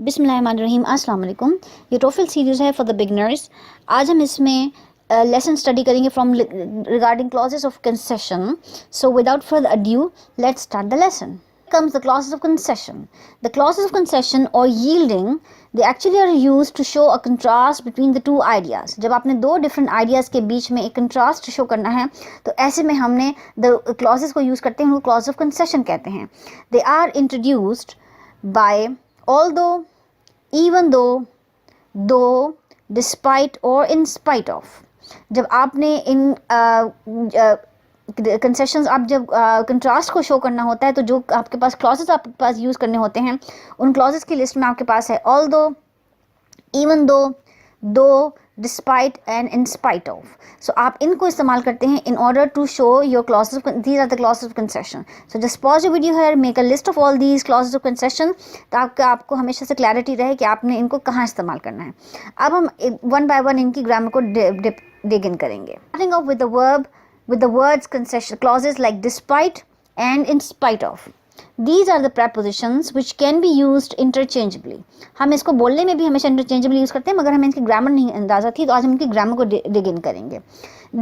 बिस्मिल्लाहिर्रहमानिर्रहीम अस्सलाम वालेकुम। ये टोफिल सीरीज़ है फॉर द बिगनर्स। आज हम इसमें लेसन स्टडी करेंगे from regarding clauses of concession. So without further adieu let's start the lesson. Comes the clauses of concession. The clauses of concession or yielding, they actually are used to show a contrast between the two ideas. जब आपने दो different ideas के बीच में एक contrast show करना है तो ऐसे में हमने the clauses को use करते हैं, उनको clause of concession कहते हैं. They are introduced by although, even though, despite or in spite of. जब आपने इन कंसेशंस आप जब कंट्रास्ट को शो करना होता है तो जो आपके पास क्लॉजेस आपके पास यूज़ करने होते हैं उन क्लॉजेस की लिस्ट में आपके पास है although, even though, despite and in spite of. So आप इनको इस्तेमाल करते हैं in order to show your clauses. These are the clauses of concession. So just pause the video here, make a list of all these clauses of concession ताकि आपको हमेशा से clarity रहे कि आपने इनको कहाँ इस्तेमाल करना है. अब हम वन बाय वन इनकी ग्रामर को डिग इन करेंगे. Starting of with the verb with the words concession clauses like despite and in spite of. These are the prepositions which can be used interchangeably. हम इसको बोलने में भी हमेशा interchangeably यूज़ करते हैं, मगर हमें इनकी ग्रामर नहीं अंदाज़ा थी तो आज हम इनकी ग्रामर को डिग इन करेंगे.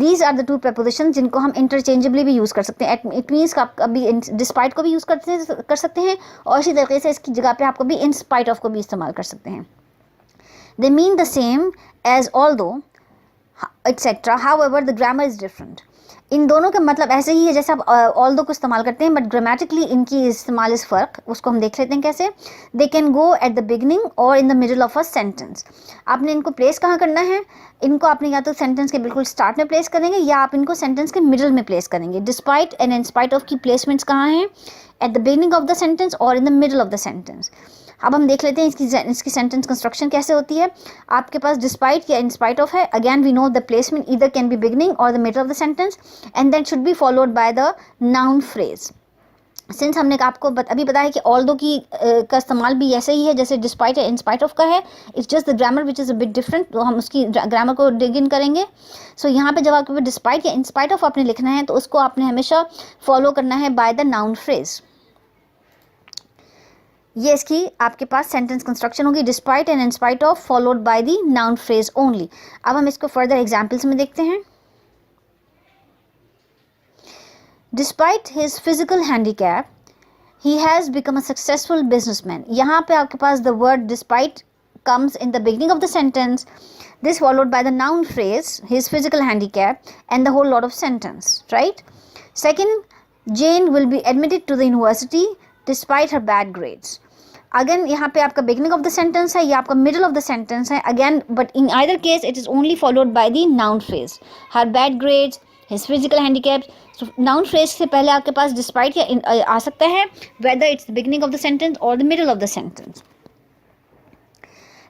These are the two prepositions जिनको हम interchangeably भी यूज़ कर सकते हैं. It means कि आप कभी despite को भी यूज़ कर सकते हैं और इसी तरीके से इसकी जगह पे आप कभी in spite of को भी इस्तेमाल कर सकते हैं. They mean the same as although, etc. However, the grammar is different. इन दोनों का मतलब ऐसे ही है जैसे आप ऑल्दो को इस्तेमाल करते हैं, बट ग्रामेटिकली इनकी इस्तेमाल इस फ़र्क उसको हम देख लेते हैं कैसे. They can go at the beginning और in the middle of a sentence. आपने इनको प्लेस कहाँ करना है, इनको आपने या तो सेंटेंस के बिल्कुल स्टार्ट में प्लेस करेंगे या आप इनको सेंटेंस के मिडल में प्लेस करेंगे. Despite and in spite of की प्लेसमेंट्स कहाँ हैं, at the beginning of the sentence और in the middle of the sentence. अब हम देख लेते हैं इसकी सेंटेंस कंस्ट्रक्शन कैसे होती है. आपके पास डिस्पाइट या इन स्पाइट ऑफ है. Again we know the placement either can be beginning और the middle of the sentence and then should be followed by the noun phrase. Since हमने आपको अभी बताया कि ऑल्दो की का इस्तेमाल भी ऐसे ही है जैसे डिस्पाइट या इन स्पाइट ऑफ का है. It's just the grammar which is a bit different. तो हम उसकी ग्रामर को डिग इन करेंगे. सो यहाँ पे जब आपके डिस्पाइट या इन स्पाइट ऑफ आपने लिखना है तो उसको आपने हमेशा फॉलो करना है बाय द नाउन फ्रेज. ये इसकी आपके पास सेंटेंस कंस्ट्रक्शन होगी. Despite and in spite of followed by the noun phrase only. अब हम इसको फर्दर एग्जांपल्स में देखते हैं. Despite his physical handicap he has become a successful businessman. यहाँ पे आपके पास the word despite comes in the beginning of the sentence, this followed by the noun phrase his physical handicap and the whole lot of sentence, right? Second, Jane will be admitted to the university despite her bad grades. Again यहाँ पे आपका beginning of the sentence है या आपका middle of the sentence है again, but in either case it is only followed by the noun phrase. Her bad grades, his physical handicap. Noun phrase से पहले आपके पास डिस्पाइट या आ सकता है, whether it's the beginning of the sentence और the middle of the sentence.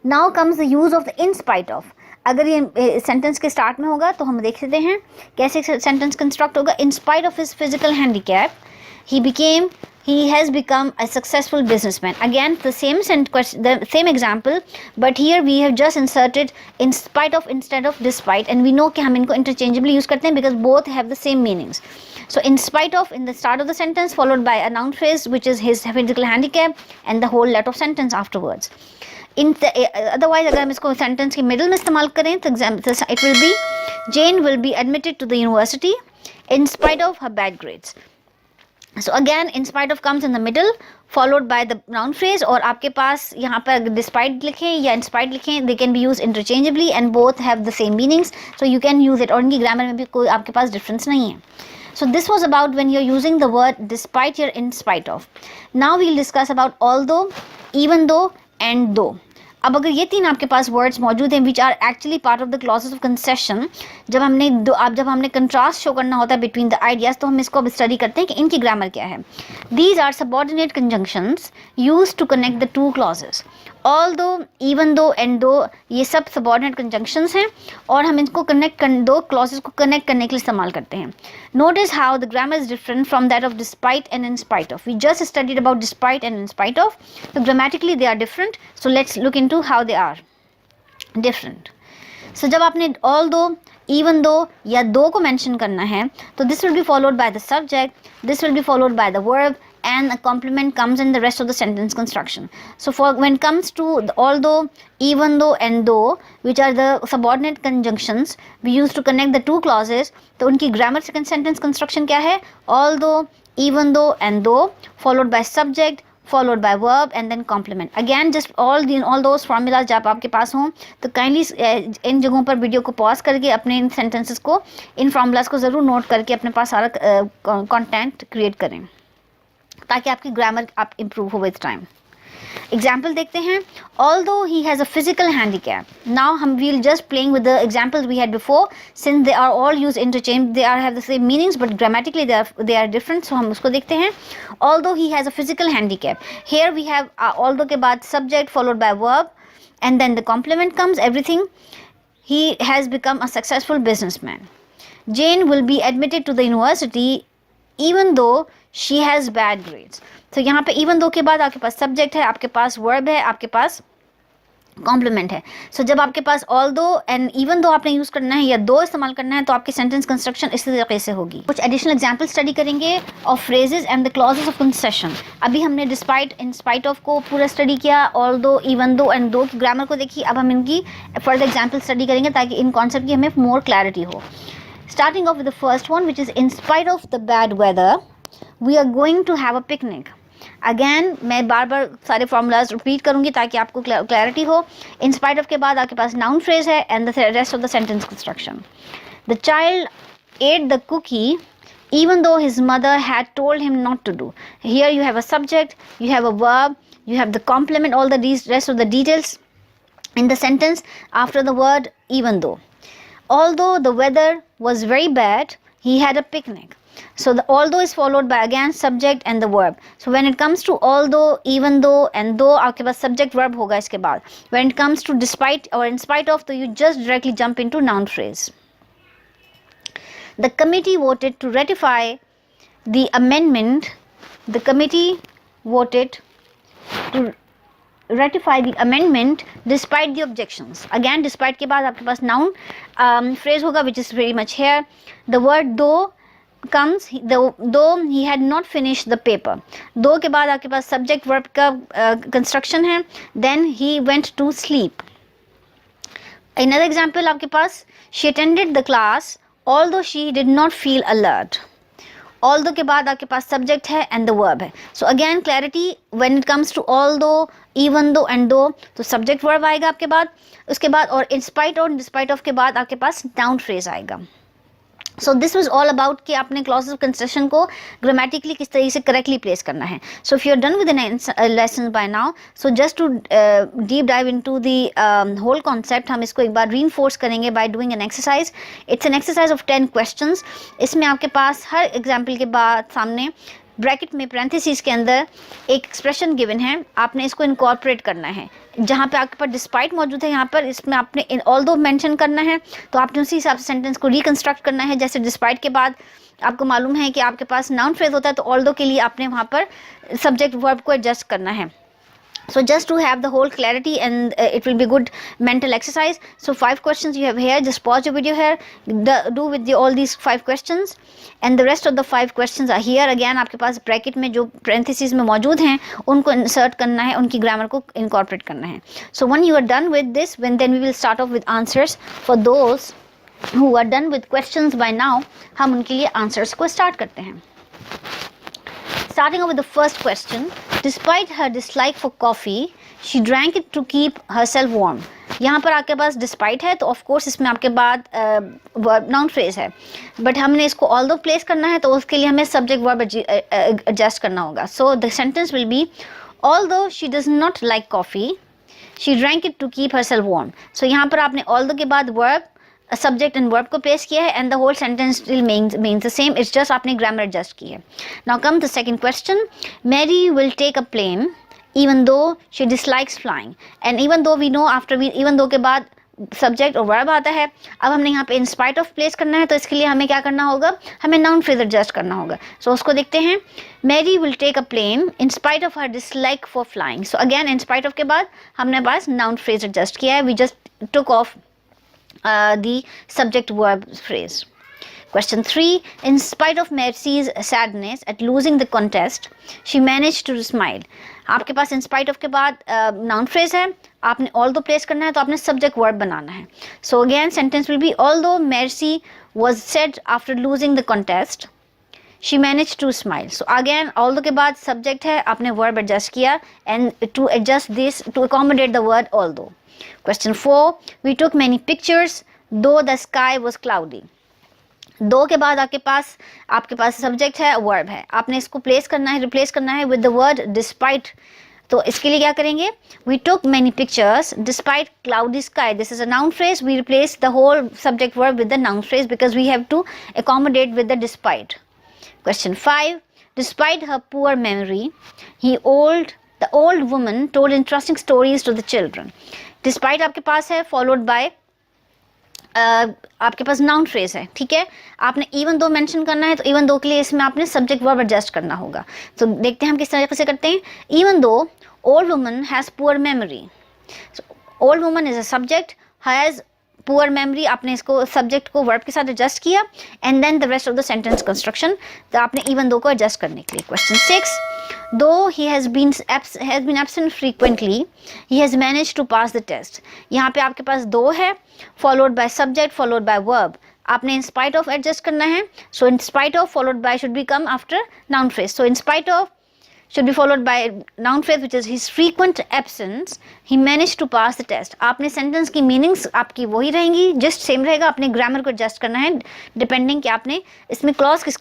Now comes the use of the in spite of. अगर ये सेंटेंस के स्टार्ट में होगा तो हम देख लेते हैं कैसे सेंटेंस कंस्ट्रक्ट होगा. इन spite of his physical handicap he has become a successful businessman. Again the same example, but here we have just inserted in spite of instead of despite, and we know कि हम इनको interchangeably use करते हैं because both have the same meanings. So in spite of in the start of the sentence followed by a noun phrase which is his physical handicap and the whole lot of sentence afterwards. Otherwise अगर हम इसको sentence के middle में इस्तेमाल करें तो it will be Jane will be admitted to the university in spite of her bad grades. So again in spite of comes in the middle followed by the noun phrase, और आपके पास यहाँ पर despite लिखें या in spite लिखें they can be used interchangeably and both have the same meanings, so you can use it. और इनकी ग्रामर में भी कोई आपके पास डिफरेंस नहीं है. So this was about when you're using the word despite or in spite of. Now we'll discuss about although, even though and though. अब अगर ये तीन आपके पास वर्ड्स मौजूद हैं which are actually part of the clauses of concession, जब हमने contrast show करना होता है बिटवीन द आइडियाज़ तो हम इसको अब स्टडी करते हैं कि इनकी ग्रामर क्या है. These are subordinate conjunctions used to connect the two clauses. Although, even though and though ये सब सबऑर्डिनेट कंजंक्शंस हैं और हम इनको दो क्लॉजेस को कनेक्ट करने के लिए इस्तेमाल करते हैं. Notice how the grammar is different from that of despite and in spite of. We just studied about despite and in spite of. So grammatically they are different, so let's look into how they are different. So जब आपने although, even though या दो को mention करना है तो this will be followed by the subject, this will be followed by the verb and a complement comes in the rest of the sentence construction. So for when it comes to the although, even though and though, which are the subordinate conjunctions we use to connect the two clauses, तो उनकी grammar second sentence construction क्या है? Although, even though and though followed by subject followed by verb and then complement. Again just all those formulas जब आपके पास हों तो kindly इन जगहों पर वीडियो को पॉज करके अपने इन सेंटेंसेस को, इन फार्मूलाज को ज़रूर नोट करके अपने पास सारा कंटेंट क्रिएट करें ताकि आपकी ग्रामर आप इम्प्रूव हो विद टाइम. एग्जाम्पल देखते हैं. Although he has a physical handicap. Now we'll just playing with the examples we had before, since they are all used interchange, they have the same meanings but grammatically they are different. So हम उसको देखते हैं. Although he has a physical handicap. Here we have although के बाद subject followed by verb and then the complement comes, everything. He has become a successful businessman. Jane will be admitted to the university even though she has bad grades. तो यहाँ पे even though के बाद आपके पास subject है, आपके पास verb है, आपके पास complement है. So जब आपके पास although and even though आपने यूज़ करना है या दो इस्तेमाल करना है तो आपकी sentence construction इस तरीके से होगी. कुछ additional example study करेंगे of phrases and the clauses of concession. अभी हमने despite, in spite of को पूरा study किया, although, even though and though की grammar को देखी. अब हम इनकी further example study करेंगे ताकि इन concept की हमें more clarity हो. Starting off with the first one, which is in spite of the bad weather, we are going to have a picnic. Again मैं बार बार सारे formulas repeat करूँगी ताकि आपको clarity हो. In spite of के बाद आपके पास noun phrase है and the rest of the sentence construction. The child ate the cookie even though his mother had told him not to do. Here you have a subject, you have a verb, you have the complement, all the rest of the details in the sentence after the word even though. Although the weather was very bad, he had a picnic. So the although is followed by again subject and the verb. So when it comes to although, even though and though, आपके पास subject verb होगा इसके बाद. When it comes to despite or in spite of, तो you just directly jump into noun phrase. The committee voted to ratify the amendment. The committee voted to ratify the amendment despite the objections. Again despite के बाद आपके पास noun phrase होगा which is very much here. The word though comes, though he had not finished the paper. Though के बाद आपके पास subject verb का construction है. Then he went to sleep. Another example आपके पास, she attended the class although she did not feel alert. Although के बाद आपके पास subject है and the verb है. So again clarity when it comes to although, even though and though, तो subject verb आएगा आपके बाद. उसके बाद और in spite और despite of के बाद आपके पास noun phrase आएगा. So this was all about कि आपने clauses of concession को grammatically किस तरीके से correctly place करना है. So if you're done with the lesson by now, so just to deep dive into the whole concept, हम इसको एक बार reinforce करेंगे by doing an exercise. It's an exercise of 10 questions. इसमें आपके पास हर example के बाद सामने ब्रैकेट में parentheses के अंदर एक एक्सप्रेशन गिवन है, आपने इसको इनकॉर्पोरेट करना है. जहाँ पे आपके पास डिस्पाइट मौजूद है, यहाँ पर इसमें आपने इन ऑल्दो मेंशन करना है, तो आपने उसी हिसाब से सेंटेंस को रिकंस्ट्रक्ट करना है. जैसे डिस्पाइट के बाद आपको मालूम है कि आपके पास नाउन फ्रेज होता है, तो ऑल्दो के लिए आपने वहाँ पर सब्जेक्ट वर्ब को एडजस्ट करना है. So just to have the whole clarity and it will be good mental exercise. So 5 questions you have here. Just pause your video here. Do with all these 5 questions, and the rest of the 5 questions are here. Again आपके पास bracket में जो parentheses में मौजूद हैं उनको insert करना है, उनकी grammar को incorporate करना है. So when you are done with this, then we will start off with answers. For those who are done with questions by now, हम उनके लिए answers को start करते हैं. Starting off with the first question. Despite her dislike for coffee, she drank it to keep herself warm. यहाँ पर आपके पास despite है, तो of course इसमें आपके बाद verb noun phrase है, but हमने इसको although place करना है, तो उसके लिए हमें subject verb adjust करना होगा. So the sentence will be, although she does not like coffee, she drank it to keep herself warm. So यहाँ पर आपने although के बाद verb, subject and verb को place किया है, and the whole sentence still means the same. It's just आपने grammar adjust की है. Now come to the second question. Mary will take a plane even though she dislikes flying. And even though we know even though के बाद subject और verb आता है. अब हमने यहाँ पे in spite of place करना है, तो इसके लिए हमें क्या करना होगा, हमें noun phrase adjust करना होगा. So उसको देखते हैं. Mary will take a plane in spite of her dislike for flying. So again in spite of के बाद हमने पास noun phrase adjust किया है. We just took off the subject verb phrase. Question 3. In spite of Mercy's sadness at losing the contest, she managed to smile. आपके पास in spite of के बाद noun phrase है, आपने although place करना है तो आपने subject verb बनाना है. So again sentence will be although Mercy was sad after losing the contest, she managed to smile. So again although के बाद subject है, आपने verb adjust किया and to adjust this to accommodate the word although. Question 4. We took many pictures though the sky was cloudy. दो के बाद आपके पास subject है, वर्ब है, आपने इसको प्लेस करना है, रिप्लेस करना है विद द वर्ड डिस्पाइट. तो इसके लिए क्या करेंगे? We took many pictures despite cloudy sky. This is a noun phrase. We replace the whole subject verb with the noun phrase because we have to accommodate with the despite. Question 5. Despite her poor memory the old woman told interesting stories to the children. Despite आपके पास है, followed by आपके पास noun phrase है. ठीक है, आपने even दो mention करना है तो इवन दो के लिए इसमें आपने सब्जेक्ट वर्ब एडजस्ट करना होगा. तो देखते हैं हम किस तरीके से करते हैं. Even though old woman has poor memory. Old woman is a subject, has poor memory, आपने इसको सब्जेक्ट को वर्ब के साथ एडजस्ट किया and then the rest of the sentence construction. तो आपने इवन दो को एडजस्ट करने के लिए. Question 6. Though he has been absent frequently, he has managed to pass the test. यहाँ पे आपके पास दो है, followed by subject, followed by verb. आपने in spite of adjust करना है. So in spite of followed by should become after noun phrase. So in spite of should be followed by noun phrase which is his frequent absence, he managed to pass the test. आपने sentence की meanings आपकी वही रहेंगी, just same रहेगा. आपने grammar को adjust करना है depending कि आपने इसमें clause किस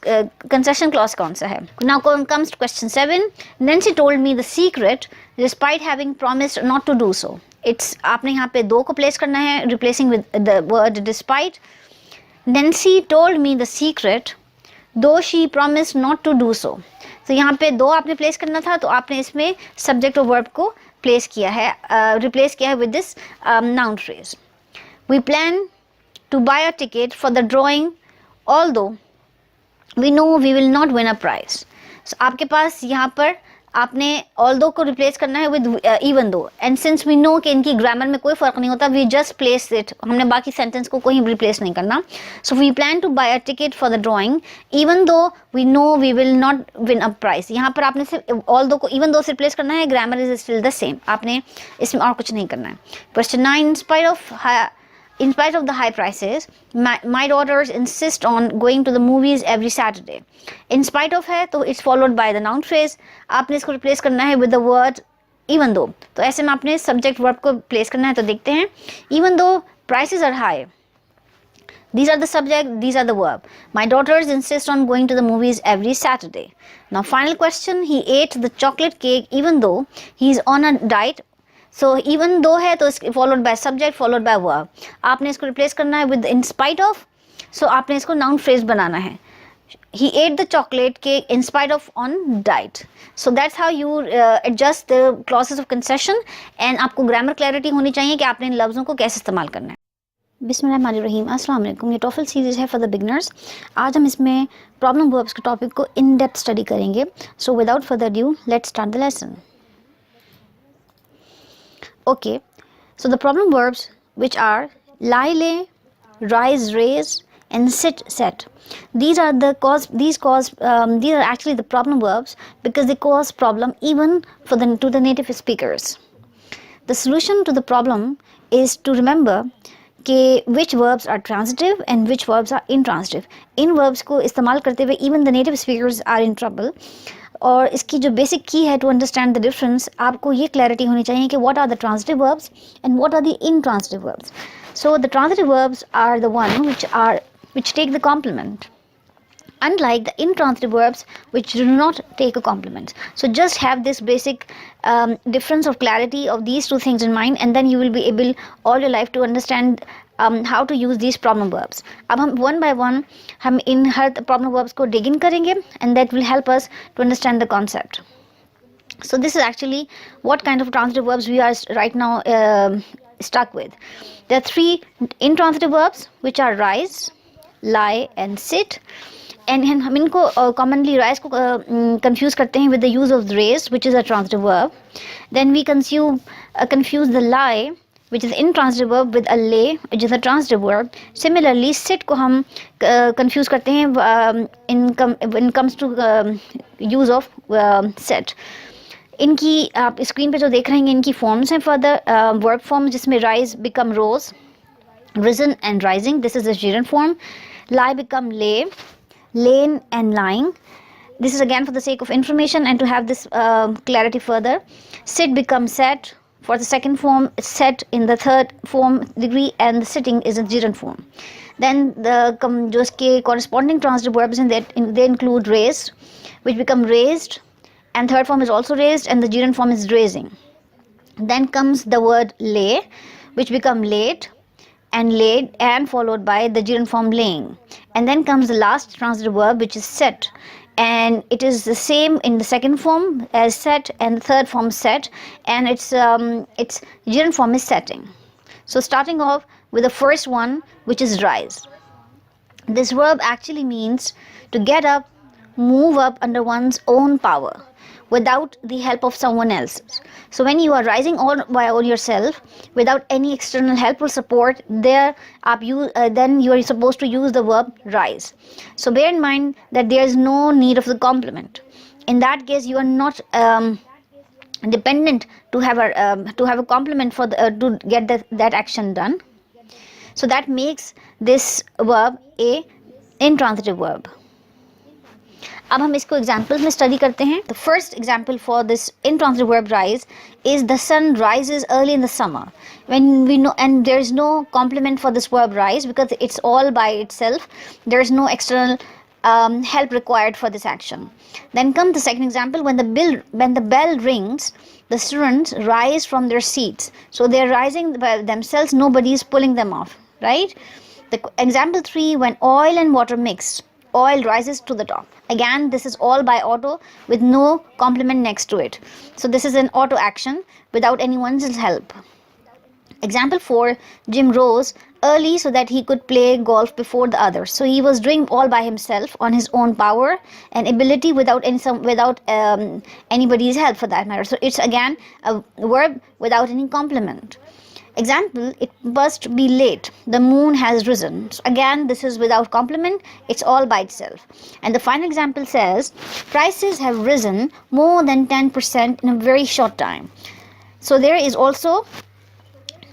concession clause कौन सा है. Now comes to question 7. Nancy told me the secret despite having promised not to do so. It's आपने यहाँ पे दो को place करना है replacing with the word despite. Nancy told me the secret though she promised not to do so. तो यहाँ पे दो आपने प्लेस करना था तो आपने इसमें सब्जेक्ट और वर्ब को प्लेस किया है, रिप्लेस किया है with this noun phrase. We plan to buy a ticket for the drawing although we know we will not win a prize. आपके पास यहाँ पर आपने ऑल्दो को रिप्लेस करना है with even though and since we know कि इनकी ग्रामर में कोई फ़र्क नहीं होता, वी जस्ट प्लेस इट, हमने बाकी सेंटेंस को कोई रिप्लेस नहीं करना. So we plan to buy a ticket for the drawing even though we know we will not win a prize. यहाँ पर आपने सिर्फ ऑल्दो को इवन दो से रिप्लेस करना है, grammar is still the same, आपने इसमें और कुछ नहीं करना है. Question 9. In spite of the high prices, my daughters insist on going to the movies every Saturday. In spite of है तो it's followed by the noun phrase. आपने इसको replace करना है with the word even though. तो ऐसे में आपने subject verb को place करना है. तो देखते हैं. Even though prices are high, these are the subject, these are the verb. My daughters insist on going to the movies every Saturday. Now final question. He ate the chocolate cake even though he is on a diet. So even though है तो followed by subject, followed by verb. आपने इसको replace करना है with in spite of. So आपने इसको noun phrase बनाना है. He ate the chocolate cake in spite of on diet. So that's how you adjust the clauses of concession. And आपको grammar clarity होनी चाहिए कि आपने इन लफ्ज़ों को कैसे इस्तेमाल करना है. बिस्मिल्लाहिर्रहमानिर्रहीम. अस्सलाम वालेकुम. ये टॉफल सीरीज़ है फॉर द बिगनर्स. आज हम इसमें प्रॉब्लम वर्ब्स के टॉपिक को इन डेप्थ स्टडी करेंगे. So without further due let's start the lesson. Okay, so the problem verbs which are lie, lay, rise, raise, and sit, set. These are actually the problem verbs because they cause problem even to the native speakers. The solution to the problem is to remember which verbs are transitive and which verbs are intransitive. In verbs को इस्तेमाल करते हुए even the native speakers are in trouble. और इसकी जो basic की है to understand the difference, आपको ये क्लैरिटी होनी चाहिए कि what are the transitive verbs and what are the intransitive verbs. So the transitive verbs are the one which take the complement, unlike the intransitive verbs which do not take a complement. So just have this basic difference of clarity of these two things in mind and then you will be able all your life to understand how to use these problem verbs. अब हम one by one हम इन हर problem verbs को dig in करेंगे and that will help us to understand the concept. So this is actually what kind of transitive verbs we are right now stuck with. There are three intransitive verbs which are rise, lie and sit. And हम इनको commonly rise को confuse करते हैं with the use of raise which is a transitive verb. Then we confuse the lie which is intransitive verb with a lay, which is a transitive verb. Similarly, sit को हम confuse करते हैं when it comes to use of set. इनकी आप screen पे जो देख रहे हैं इनकी फॉर्म्स हैं फर्दर वर्ब फॉर्म जिसमें rise become rose, risen and rising, this is the gerund form. Lie become lay, lain and lying. This is again for the sake of information and to have this clarity further. Sit become sat for the second form, set in the third form degree, and the sitting is a gerund form. Then the जो इसके corresponding transitive verbs in that they include raised, which become raised, and third form is also raised, and the gerund form is raising. Then comes the word lay, which become laid and laid, and followed by the gerund form laying. And then comes the last transitive verb, which is set, and it is the same in the second form as set and the third form set, and its gerund form is setting. So starting off with the first one, which is rise. This verb actually means to get up, move up under one's own power without the help of someone else's. So when you are rising all by yourself without any external help or support, then you are supposed to use the verb rise. So bear in mind that there is no need of the complement. In that case, you are not dependent to have a complement for to get that action done. So that makes this verb a intransitive verb. अब हम इसको examples में study करते हैं. The first example for this intransitive verb rise is the sun rises early in the summer. When we know, and there is no complement for this verb rise because it's all by itself. There is no external help required for this action. Then comes the second example. When the bell rings, the students rise from their seats. So they are rising by themselves. Nobody is pulling them off, right? The example 3, when oil and water mix, oil rises to the top. Again, this is all by auto with no complement next to it. So this is an auto action without anyone's help. Example 4, Jim rose early so that he could play golf before the others. So he was doing all by himself on his own power and ability without anybody's help for that matter. So it's again a verb without any complement. Example, it must be late. The moon has risen. So again, this is without complement. It's all by itself. And the final example says, prices have risen more than 10% in a very short time. So there is also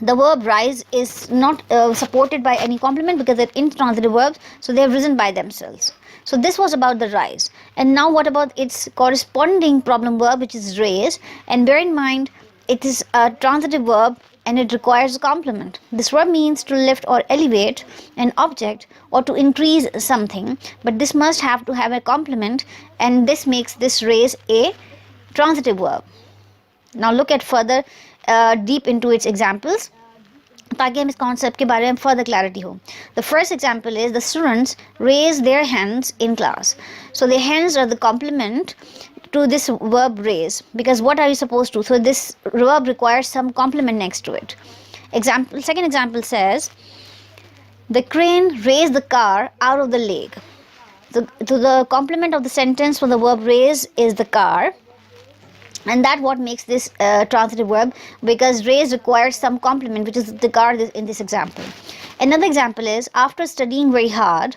the verb rise is not supported by any complement because they're intransitive verbs. So they've risen by themselves. So this was about the rise. And now what about its corresponding problem verb, which is raise? And bear in mind, it is a transitive verb and it requires a complement. This verb means to lift or elevate an object or to increase something, but this must have to have a complement, and this makes this raise a transitive verb. Now look at further deep into its examples ताकि हम इस concept के बारे में further clarity हो. The first example is the students raise their hands in class. So the hands are the complement to this verb raise, because what are you supposed to? So this verb requires some complement next to it. Second example says, the crane raised the car out of the lake. So the complement of the sentence for the verb raise is the car, and that what makes this transitive verb, because raise requires some complement, which is the car in this example. Another example is, after studying very hard,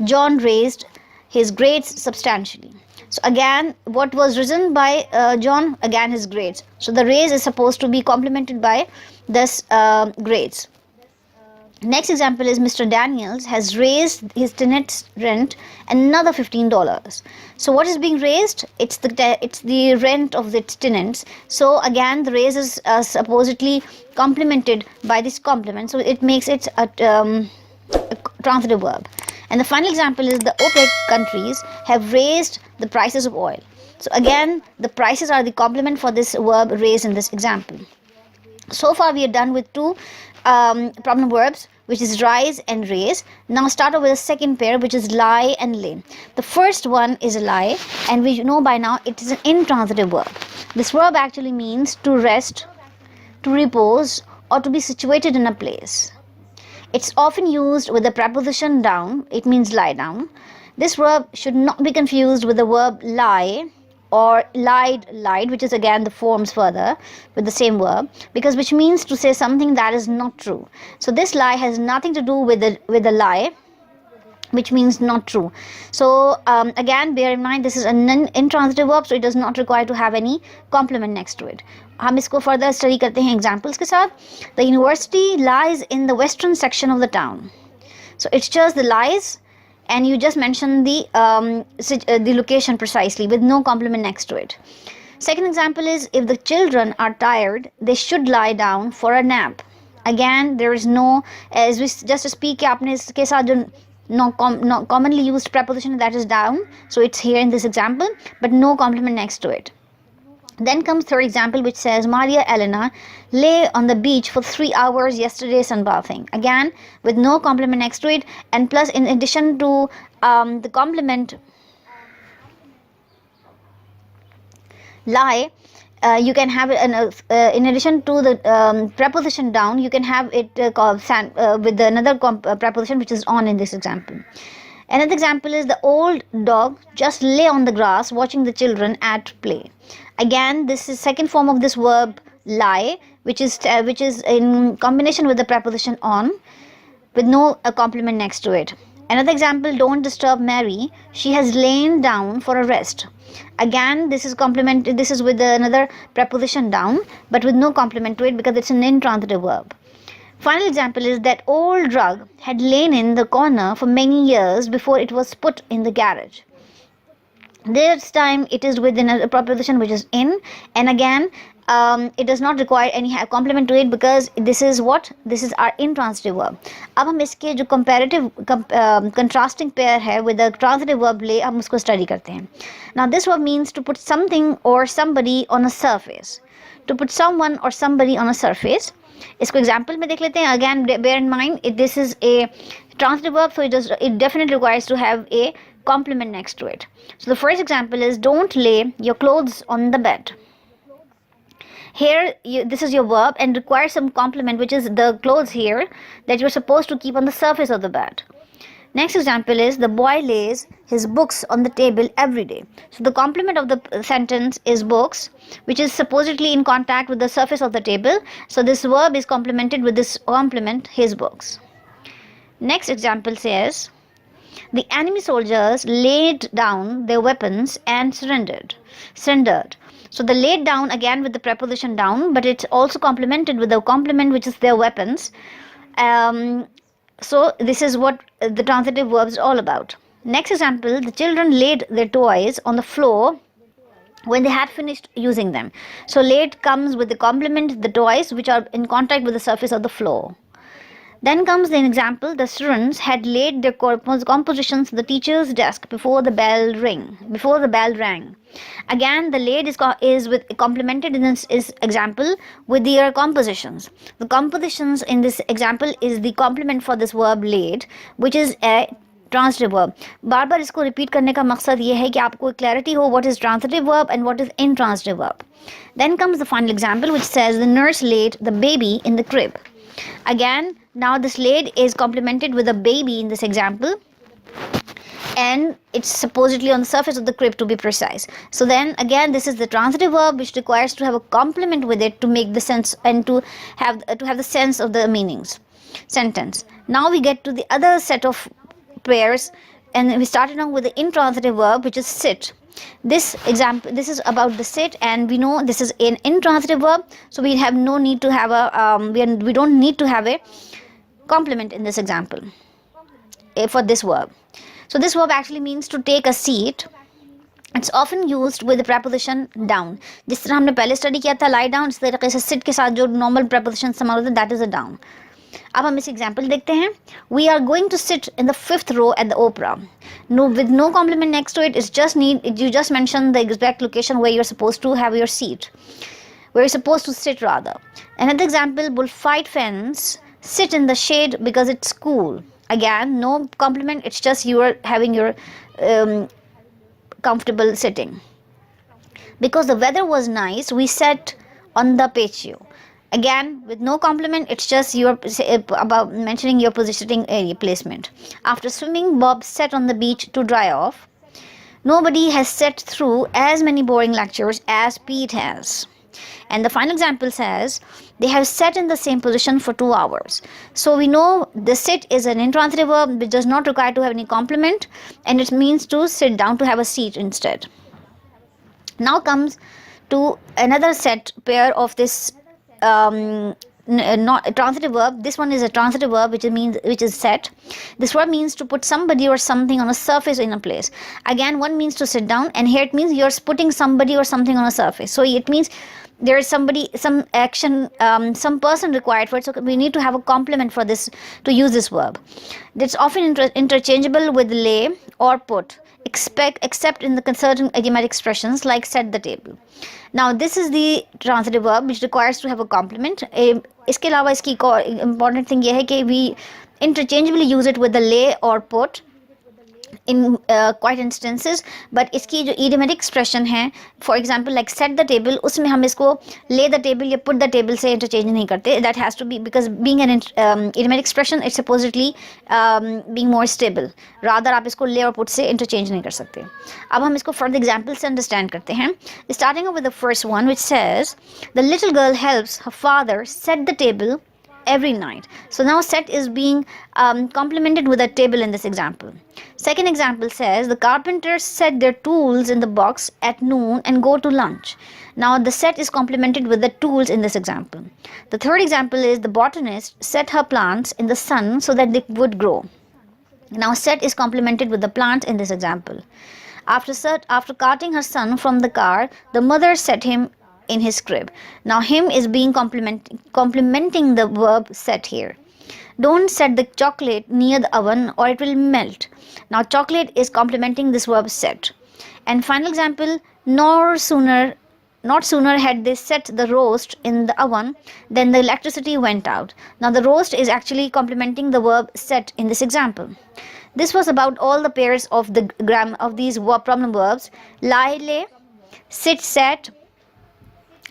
John raised his grades substantially. So again, what was risen by John? Again, his grades. So the raise is supposed to be complemented by this grades. Next example is, Mr. Daniels has raised his tenant's rent another $15. So what is being raised? It's the rent of the tenants. So again, the raise is supposedly complemented by this complement. So it makes it a transitive verb. And the final example is, the OPEC countries have raised the prices of oil. So again, the prices are the complement for this verb raise in this example. So far we are done with two problem verbs, which is rise and raise. Now start off with the second pair, which is lie and lay. The first one is a lie, and we know by now it is an intransitive verb. This verb actually means to rest, to repose, or to be situated in a place. It's often used with the preposition down. It means lie down. This verb should not be confused with the verb lie, or lied, which is again the forms further with the same verb, because which means to say something that is not true. So this lie has nothing to do with the lie, which means not true. So again bear in mind this is an intransitive verb, so it does not require to have any complement next to it. हम इसको further study करते हैं examples के साथ. The university lies in the western section of the town. So it's just the lies, and you just mention the location precisely with no complement next to it. Second example is, if the children are tired, they should lie down for a nap. Again, there is no, as we just speak, आपने इसके साथ जो no commonly used preposition, that is down, so it's here in this example, but no complement next to it. Then comes third example, which says Maria Elena lay on the beach for 3 hours yesterday sunbathing. Again, with no complement next to it, and plus in addition to the complement lie, you can have it in addition to the preposition down, you can have it with another preposition which is on in this example. Another example is, the old dog just lay on the grass watching the children at play. Again, this is second form of this verb lie, which is in combination with the preposition on with no complement next to it. Another example, don't disturb Mary, she has lain down for a rest. Again, this is with another preposition down, but with no complement to it because it's an intransitive verb. Final example is, that old rug had lain in the corner for many years before it was put in the garage. This time it is within a preposition which is in, and again it does not require any complement to it because this is our intransitive verb. अब हम इसके जो comparative contrasting pair है with the transitive verb ले, हम उसको study करते हैं. Now this verb means to put something or somebody on a surface. To put someone or somebody on a surface. इसको example में देख लेते हैं. Again bear in mind this is a transitive verb, so it definitely requires to have a complement next to it. So the first example is, don't lay your clothes on the bed. Here this is your verb and requires some complement, which is the clothes here that you're supposed to keep on the surface of the bed. Next example is, the boy lays his books on the table every day. So the complement of the sentence is books, which is supposedly in contact with the surface of the table. So this verb is complemented with this complement, his books. Next example says, the enemy soldiers laid down their weapons and surrendered. So the laid down again with the preposition down, but it's also complemented with the complement which is their weapons. So this is what the transitive verb is all about. Next example, the children laid their toys on the floor when they had finished using them. So laid comes with the complement, the toys which are in contact with the surface of the floor. Then comes the example, the students had laid their compositions on the teacher's desk before the bell rang. Again, the laid is with complemented in this example with their compositions. The compositions in this example is the complement for this verb laid, which is a transitive verb. बार बार इसको repeat करने का मकसद ये है कि आपको clarity हो what is transitive verb and what is intransitive verb. Then comes the final example, which says, the nurse laid the baby in the crib. Again, now this laid is complemented with a baby in this example, and it's supposedly on the surface of the crib to be precise. So then again, this is the transitive verb which requires to have a complement with it to make the sense and to have the sense of the meanings sentence. Now we get to the other set of pairs, and we started on with the intransitive verb, which is sit. This example, this is about the sit, and we know this is an intransitive verb, so we have no need to have a we don't need to have a complement in this example for this verb. So this verb actually means to take a seat. It's often used with the preposition down. जिस तरह हमने पहले study किया था lie down, इस तरीके से sit के साथ जो normal preposition इस्तेमाल होता है, that is a down. अब हम इस एग्जाम्पल देखते हैं. We are going to sit in the 5th row at the opera. No, with no complement next to it, you just mention the exact location where you're supposed to have your seat, where you're supposed to sit rather. Another example, bullfight fans sit in the shade because it's cool. Again, no complement, it's just you are having your comfortable sitting. Because the weather was nice, we sat on the patio. Again, with no complement, it's just you are about mentioning your positioning area placement. After swimming, Bob sat on the beach to dry off. Nobody has sat through as many boring lectures as Pete has. And the final example says, they have sat in the same position for 2 hours. So we know the sit is an intransitive verb which does not require to have any complement, and it means to sit down, to have a seat instead. Now comes to another set pair of this not a transitive verb. This one is a transitive verb which is set. This verb means to put somebody or something on a surface in a place. Again, one means to sit down, and here it means you're putting somebody or something on a surface. So it means there is somebody, some action, some person required for it. So we need to have a complement for this, to use this verb. It's often interchangeable with lay or put, except in the certain idiomatic expressions like set the table. Now this is the transitive verb which requires to have a complement. इसके अलावा इसकी important thing ये है कि we interchangeably use it with the lay or put in quite instances, but इसकी जो idiomatic expression है, for example like set the table, उसमें हम इसको lay the table या put the table से interchange नहीं करते. That has to be, because being an idiomatic expression it's supposedly being more stable. Rather आप इसको lay और put से interchange नहीं कर सकते. अब हम इसको further example से understand करते हैं. Starting off with the first one which says, the little girl helps her father set the table every night. So now set is being complemented with a table in this example. Second example says, the carpenters set their tools in the box at noon and go to lunch. Now the set is complemented with the tools in this example. The third example is, the botanist set her plants in the sun so that they would grow. Now set is complemented with the plant in this example. After carting her son from the car, the mother set him in his crib. Now him is being complementing the verb set here. Don't set the chocolate near the oven or it will melt. Now chocolate is complementing this verb set. And final example, not sooner had they set the roast in the oven than the electricity went out. Now the roast is actually complementing the verb set in this example. This was about all the pairs of the grammar of these problem verbs: lie, lay, sit, sat,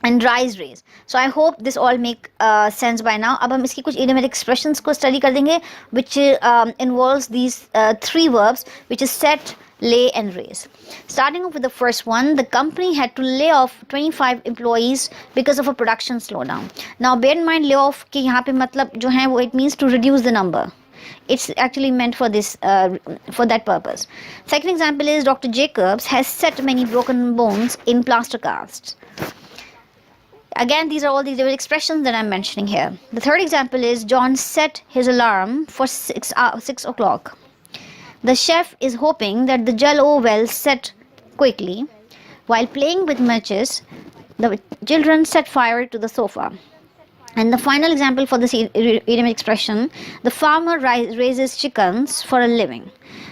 and rise, raise. So I hope this all make sense by now. अब हम इसकी कुछ idiomatic expressions को study कर देंगे which involves these three verbs, which is set, lay and raise. Starting off with the first one, the company had to lay off 25 employees because of a production slowdown. Now bear in mind, lay off के यहाँ पे मतलब जो है वो it means to reduce the number. It's actually meant for this for that purpose. Second example is, Dr. Jacobs has set many broken bones in plaster casts. Again, these are all these expressions that I'm mentioning here. The third example is, John set his alarm for 6 o'clock. The chef is hoping that the jello will set quickly. While playing with matches, the children set fire to the sofa. And the final example for this idiom expression, the farmer raises chickens for a living.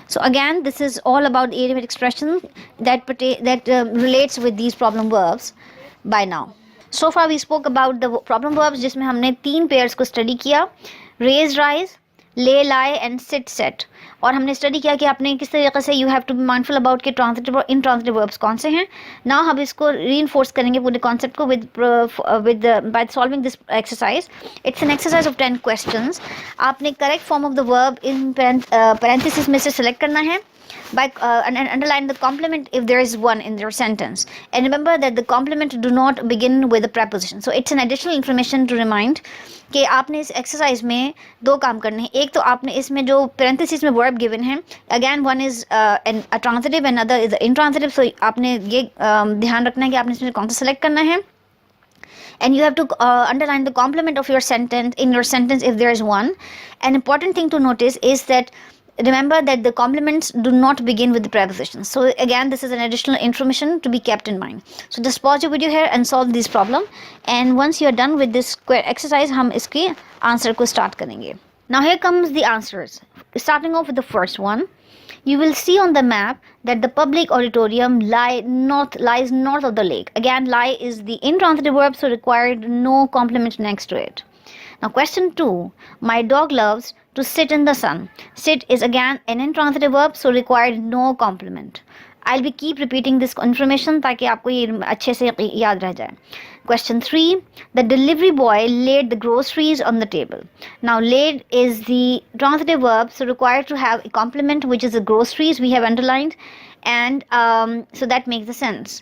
So again, this is all about idiom expression that relates with these problem verbs by now. So far we spoke about the problem verbs जिसमें हमने 3 pairs को study किया: raise, rise, lay, lie and sit, set. और हमने study किया कि आपने किस तरीके से you have to be mindful about कि transitive और intransitive verbs कौन से हैं. Now हम इसको reinforce करेंगे पूरे concept को by solving this exercise. It's an exercise of 10 questions. आपने correct form of the verb in parenthesis में से select करना है by and underline the complement if there is one in your sentence, and remember that the complement do not begin with the preposition. So it's an additional information to remind कि आपने इस exercise में 2 काम करने हैं. एक तो आपने इसमें जो parenthesis में verb given है, again one is a transitive and another is intransitive. So आपने ये ध्यान रखना है कि आपने इसमें कौन सा select करना है. And you have to underline the complement of your sentence in your sentence if there is one. An important thing to notice is that remember that the complements do not begin with the prepositions. So again, this is an additional information to be kept in mind. So just pause your video here and solve this problem. And once you are done with this exercise, हम इसके answer को start करेंगे. Now here comes the answers. Starting off with the first one, you will see on the map that the public auditorium lies north of the lake. Again, lie is the intransitive verb, so required no complement next to it. Now question 2, my dog loves to sit in the sun. Sit is again an intransitive verb, so required no complement. I'll be keep repeating this information ताकि आपको ये अच्छे से याद रह जाए. Question 3, the delivery boy laid the groceries on the table. Now laid is the transitive verb, so required to have a complement which is the groceries we have underlined, and so that makes the sense.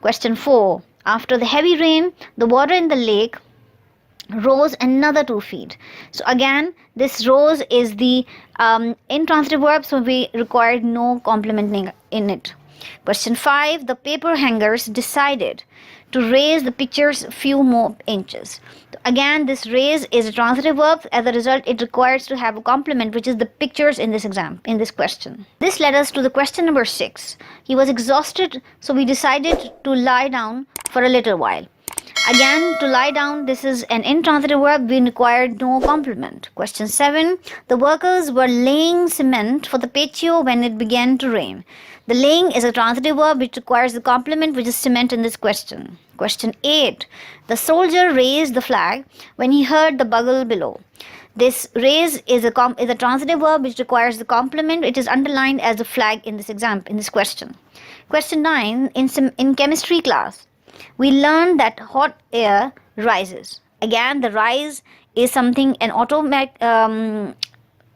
Question 4. After the heavy rain, the water in the lake rose another 2 feet. So again, this rose is the intransitive verb, so we required no complement in it. Question 5. The paper hangers decided to raise the pictures few more inches. So again, this raise is a transitive verb. As a result, it requires to have a complement, which is the pictures in this question. This led us to the question number 6. He was exhausted, so we decided to lie down for a little while. Again, to lie down, this is an intransitive verb. We required no complement. Question 7. The workers were laying cement for the patio when it began to rain. The laying is a transitive verb which requires the complement, which is cement in this question. Question 8. The soldier raised the flag when he heard the bugle below. This raise is a transitive verb which requires the complement. It is underlined as a flag in this question. Question 9. In chemistry class, we learned that hot air rises. Again, the rise is something an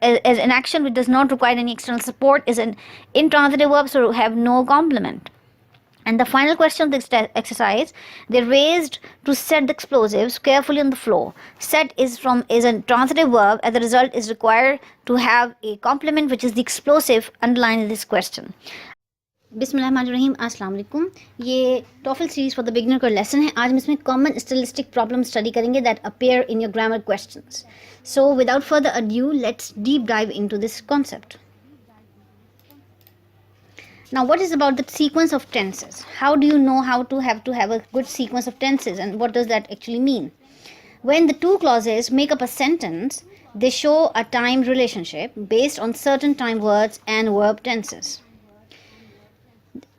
as an action which does not require any external support, is an intransitive verb, so have no complement. And the final question of this exercise, they raised to set the explosives carefully on the floor. Set is a transitive verb. As a result, is required to have a complement, which is the explosive underlined in this question. बिस्मिल्लाहिर्रहमानिर्रहीम, अस्सलाम वालेकुम। ये टॉफल series for the beginner का lesson है। आज हम इसमें common स्टिलिस्टिक problem study करेंगे that appear in your grammar questions. So without further adieu, let's deep dive into this concept. Now, what is about the sequence of tenses? How do you know how to have a good sequence of tenses, and what does that actually mean? When the two clauses make up a sentence, they show a time relationship based on certain time words and verb tenses.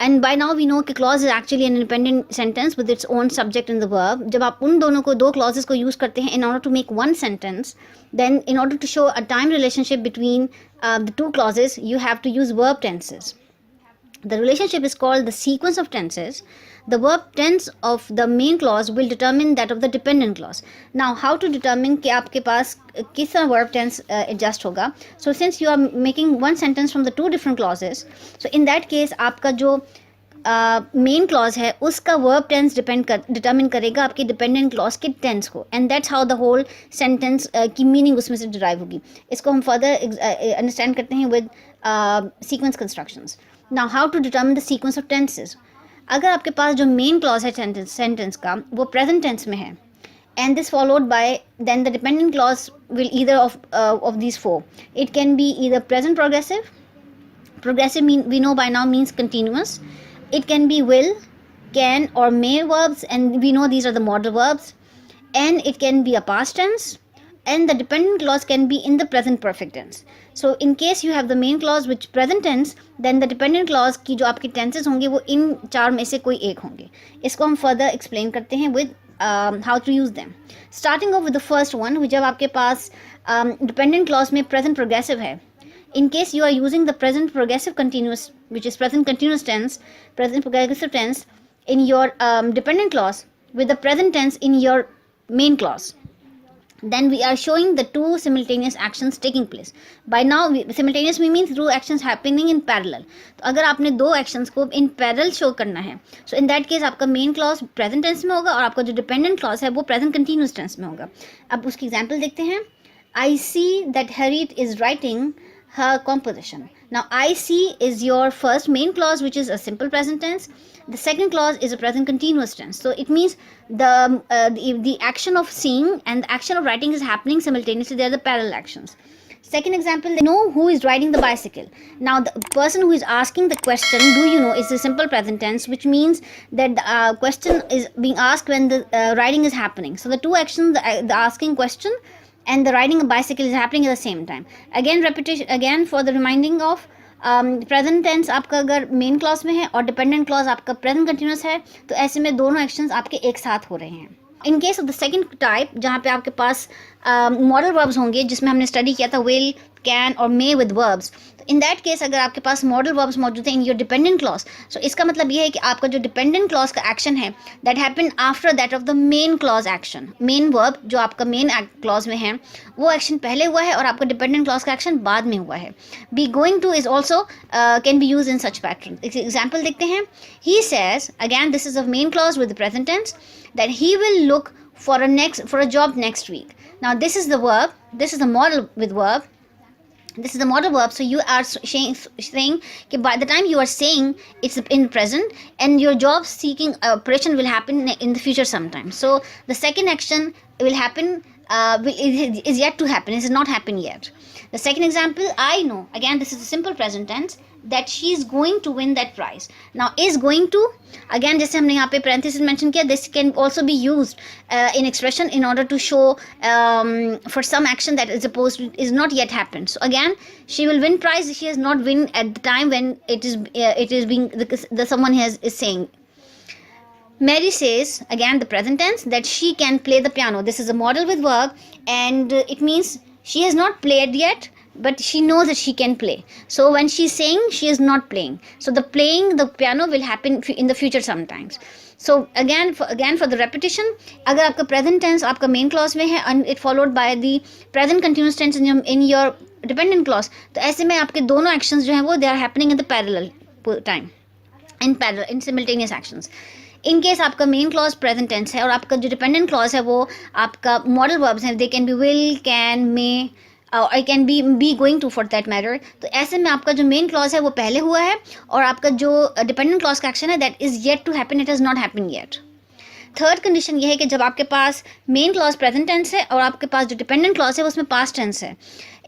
And by now we know कि clause is actually an independent sentence with its own subject and the verb. जब आप उन दोनों को, दो clauses को use करते हैं in order to make one sentence, then in order to show a time relationship between the two clauses, you have to use verb tenses. The relationship is called the sequence of tenses. The verb tense of the main clause will determine that of the dependent clause. Now, how to determine कि आपके पास किस तरह verb tense adjust होगा? So, since you are making one sentence from the two different clauses, so in that case आपका जो main clause है उसका verb tense determine करेगा आपके डिपेंडेंट क्लॉज के टेंस को, and that's how the whole sentence की मीनिंग उसमें से डिराइव होगी. इसको हम फर्दर अंडरस्टैंड करते हैं with sequence constructions. Now how to determine the sequence of tenses. अगर आपके पास जो मेन क्लॉज है सेंटेंस का वो प्रेजेंट टेंस में है, and this followed by then the dependent clause will either of these four. It can be either present progressive. Progressive we know by now means continuous. It can be will, can or may verbs, and we know these are the modal verbs. And it can be a past tense, and the dependent clause can be in the present perfect tense. So in case you have the main clause which present tense, then the dependent clause की जो आपके tenses होंगे वो इन चार में से कोई एक होंगे. इसको हम further explain करते हैं with how to use them. Starting off with the first one, which जब आपके पास dependent clause में present progressive है. In case you are using the present progressive continuous, which is present continuous tense, present progressive tense in your dependent clause with the present tense in your main clause, then we are showing the two simultaneous actions taking place. By now, simultaneous means two actions happening in parallel. तो अगर आपने दो actions को in parallel show करना है, so in that case आपका main clause present tense में होगा और आपका जो dependent clause है वो present continuous tense में होगा. अब उसकी example देखते हैं. I see that Harriet is writing her composition. Now I see is your first main clause, which is a simple present tense. The second clause is a present continuous tense. So it means the action of seeing and the action of writing is happening simultaneously. They are the parallel actions. Second example, they know who is riding the bicycle. Now the person who is asking the question, do you know, is a simple present tense, which means that the question is being asked when the riding is happening. So the two actions, the asking question and the riding a bicycle is happening at the same time. Again repetition, again for the reminding of present tense आपका अगर main clause में है और dependent clause आपका present continuous है, तो ऐसे में दोनों एक्शंस आपके एक साथ हो रहे हैं. In case of the second type, जहाँ पे आपके पास मॉडल वर्ब्स होंगे, जिसमें हमने स्टडी किया था will, can or may with verbs. तो in that case अगर आपके पास modal verbs मौजूद हैं in your dependent clause, so इसका मतलब ये है कि आपका जो dependent clause का action है that happened after that of the main clause action. main verb जो आपका main clause में है वो action पहले हुआ है और आपका dependent clause का action बाद में हुआ है. be going to is also can be used in such pattern. Example देखते हैं. He says, again this is a main clause with the present tense, that he will look for a job next week. Now this is the verb, this is the modal with verb, this is the modal verb. So you are saying that by the time you are saying it's in present, and your job seeking operation will happen in the future sometime. So the second action will happen, is yet to happen, it has not happened yet. The second example, I know, again this is a simple present tense, that she is going to win that prize. Now is going to, again जैसे हमने यहाँ पे parenthesis mention किया, this can also be used in expression in order to show for some action that is supposed to is not yet happened. So again, she will win prize, she has not win at the time when it is being the someone is saying. Mary says, again the present tense, that she can play the piano. This is a modal with verb, and it means she has not played yet, but she knows that she can play. So when she's saying, she is not playing. So the playing the piano will happen in the future sometimes. So again for the repetition, अगर आपका present tense आपका main clause में है and it followed by the present continuous tense in your dependent clause, तो ऐसे में आपके दोनों actions जो हैं वो they are happening in the parallel time, in simultaneous actions. In case आपका मेन क्लॉज प्रेजेंट टेंस है और आपका जो डिपेंडेंट क्लॉज है वो आपका मॉडल वर्ब्स हैं. They can be will, can, may, I can be going to for that matter. तो ऐसे में आपका जो मेन क्लॉज है वो पहले हुआ है और आपका जो डिपेंडेंट क्लॉज का एक्शन है that is yet to happen, it has not happen yet. Third condition ये है कि जब आपके पास मेन क्लॉज प्रेजेंट टेंस है और आपके पास जो डिपेंडेंट क्लॉज है उसमें पास्ट टेंस है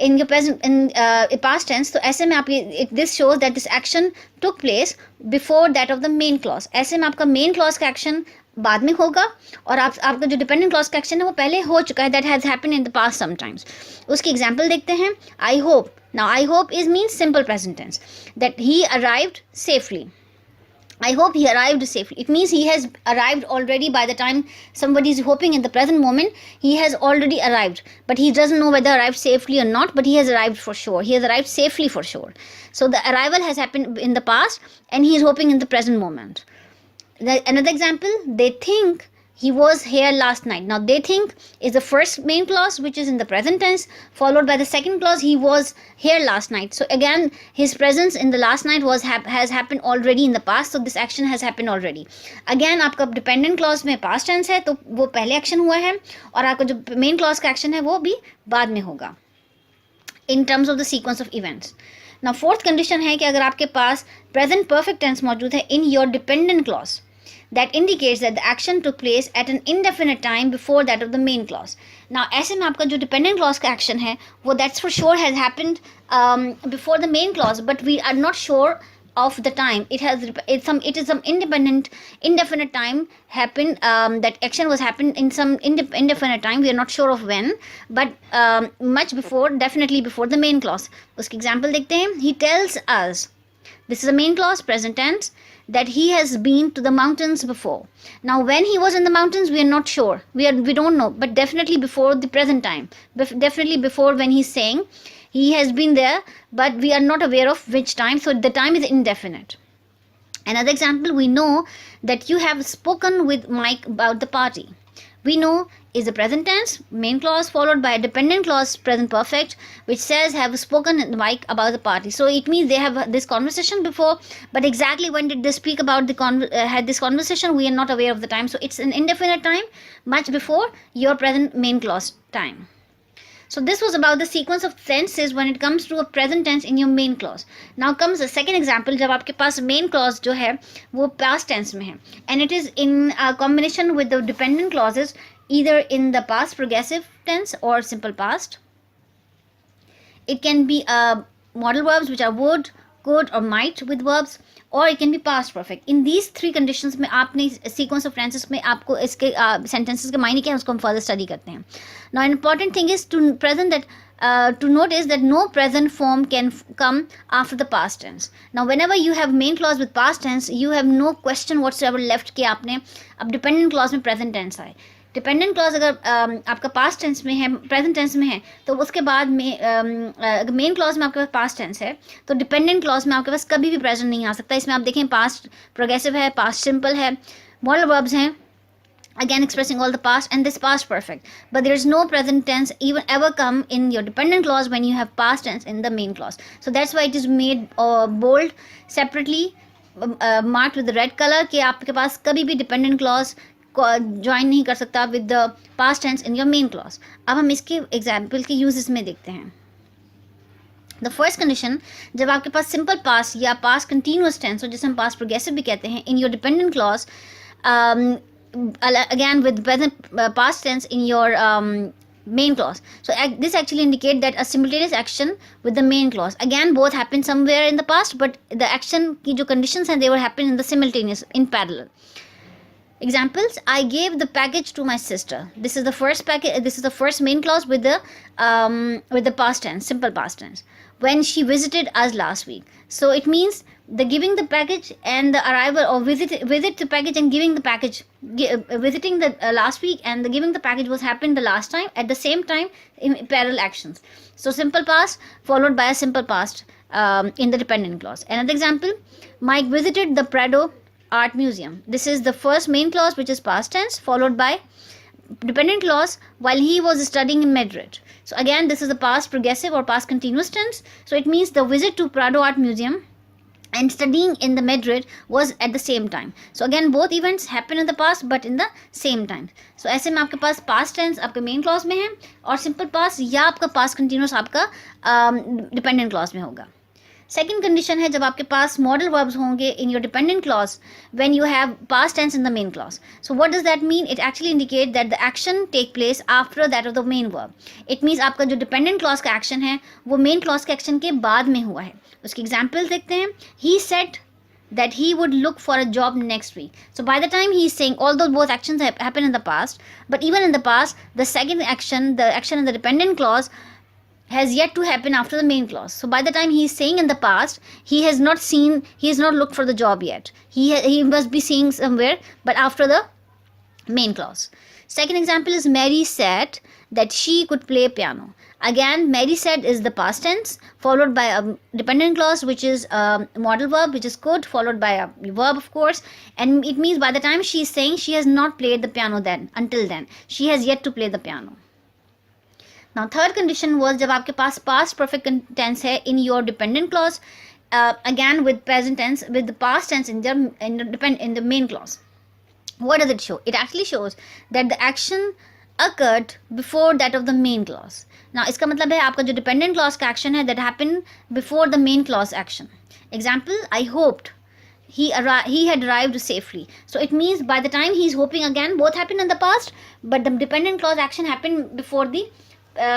in your present in past tense, तो ऐसे में आप ये this shows that this action took place before that of the main clause. ऐसे में आपका मेन क्लॉज का एक्शन बाद में होगा और आपका जो डिपेंडेंट क्लॉज का एक्शन है वो पहले हो चुका है, that has happen in the past sometimes. उसकी एग्जाम्पल देखते हैं. I hope. Now I hope is means simple present tense, that he arrived safely. I hope he arrived safely. It means he has arrived already by the time somebody is hoping in the present moment. He has already arrived. But he doesn't know whether arrived safely or not, but he has arrived for sure. He has arrived safely for sure. So the arrival has happened in the past and he is hoping in the present moment. Another example, they think he was here last night. Now they think is the first main clause which is in the present tense, followed by the second clause, he was here last night. So again his presence in the last night has happened already in the past, so this action has happened already. Again आपका dependent clause में past tense है तो वो पहले action हुआ है और आपका जो main clause का action है वो भी बाद में होगा in terms of the sequence of events. Now fourth condition है कि अगर आपके पास present perfect tense मौजूद है in your dependent clause, that indicates that the action took place at an indefinite time before that of the main clause. Now ऐसे में आपका जो dependent clause का action है वो that's for sure has happened before the main clause, but we are not sure of the time. It is some indefinite time happened, that action was happened in some indefinite time, we are not sure of when, but much before, definitely before the main clause. उसकी example देखते हैं. He tells us, this is a main clause present tense, that he has been to the mountains before. Now when he was in the mountains we are not sure, we don't know, but definitely before the present time, definitely before when he's saying he has been there, but we are not aware of which time, so the time is indefinite. Another example, we know that you have spoken with Mike about the party. We know is the present tense, main clause followed by a dependent clause present perfect which says have spoken with Mike about the party. So it means they have this conversation before, but exactly when did they speak about had this conversation we are not aware of the time, so it's an indefinite time much before your present main clause time. So this was about the sequence of tenses when it comes to a present tense in your main clause. Now comes the second example, जब आपके पास main clause जो है वो past tense में है and it is in a combination with the dependent clauses either in the past progressive tense or simple past. It can be modal verbs which are would, could or might with verbs, or it can be past perfect. In these three conditions में आपने sequence of tenses में आपको इसके sentences के मायने क्या है उसको हम further study करते हैं. Now an important thing is to notice that no present form can come after the past tense. Now whenever you have main clause with past tense, you have no question whatsoever left कि आपने अब dependent clause में present tense आए. Dependent clause अगर आपका past tense में है, present tense में है, तो उसके बाद में अगर मेन क्लॉज में आपके पास पास्ट टेंस है तो डिपेंडेंट क्लॉज में आपके पास कभी भी प्रेजेंट नहीं आ सकता. इसमें आप देखें पास्ट प्रोग्रेसिव है, पास्ट सिंपल है, मॉडल वर्ब्स हैं, again expressing all the past, and this past perfect, but there is no present tense even ever come in your dependent clause when you have past tense in the main clause. So that's why it is made bold separately, marked with the red color कि आपके पास कभी भी dependent clause join नहीं कर सकता with the past tense in your main clause. अब हम इसके एग्जाम्पल के यूजेस में देखते हैं. द फर्स्ट कंडीशन, जब आपके पास सिंपल पास्ट या पास्ट कंटिन्यूस टेंस हो, जिसे हम पास्ट प्रोग्रेसिव भी कहते हैं, इन your dependent clause, again with present past tense in your main clause. So this actually indicate that a simultaneous action with the main clause. Again, both happened somewhere in the past, but the action की जो conditions हैं, they were happen in the simultaneous, in parallel. Examples: I gave the package to my sister. This is the first package. This is the first main clause with the past tense, simple past tense. When she visited us last week. So it means the giving the package and the arrival, or visit the package and giving the package, visiting the last week and the giving the package was happened the last time at the same time in parallel actions. So simple past followed by a simple past in the dependent clause. Another example: Mike visited the Prado Art Museum. This is the first main clause, which is past tense, followed by dependent clause while he was studying in Madrid. So again, this is the past progressive or past continuous tense. So it means the visit to Prado Art Museum and studying in the Madrid was at the same time. So again, both events happen in the past but in the same time. So ऐसे में आपके पास past tense आपके main clause में है और simple past या आपका past continuous आपका dependent clause में होगा. सेकेंड कंडीशन है जब आपके पास मॉडल वर्ब्स होंगे in your dependent clause when you have past tense in the main clause. So what does that mean? It actually indicate that the action take place after that of the main verb. It means आपका जो dependent clause का action है वो main clause के action के बाद में हुआ है. उसकी एग्जाम्पल देखते हैं. He said that he would look for a job next week. So by the time he is saying, although both actions happen in the past, but even in the past, the second action, the action in the dependent clause, has yet to happen after the main clause. So by the time he is saying in the past, he has not looked for the job yet. He must be seeing somewhere, but after the main clause. Second example is Mary said that she could play piano. Again, Mary said is the past tense followed by a dependent clause, which is a modal verb, which is could, followed by a verb, of course, and it means by the time she is saying, she has not played the piano then. Until then, she has yet to play the piano. Now third condition was जब आपके पास past perfect tense है in your dependent clause, again with present tense with the past tense in the main clause. What does it show? It actually shows that the action occurred before that of the main clause. Now इसका मतलब है आपका जो dependent clause का action है that happened before the main clause action. Example: I hoped he had arrived safely. So it means by the time he is hoping, again both happened in the past, but the dependent clause action happened before the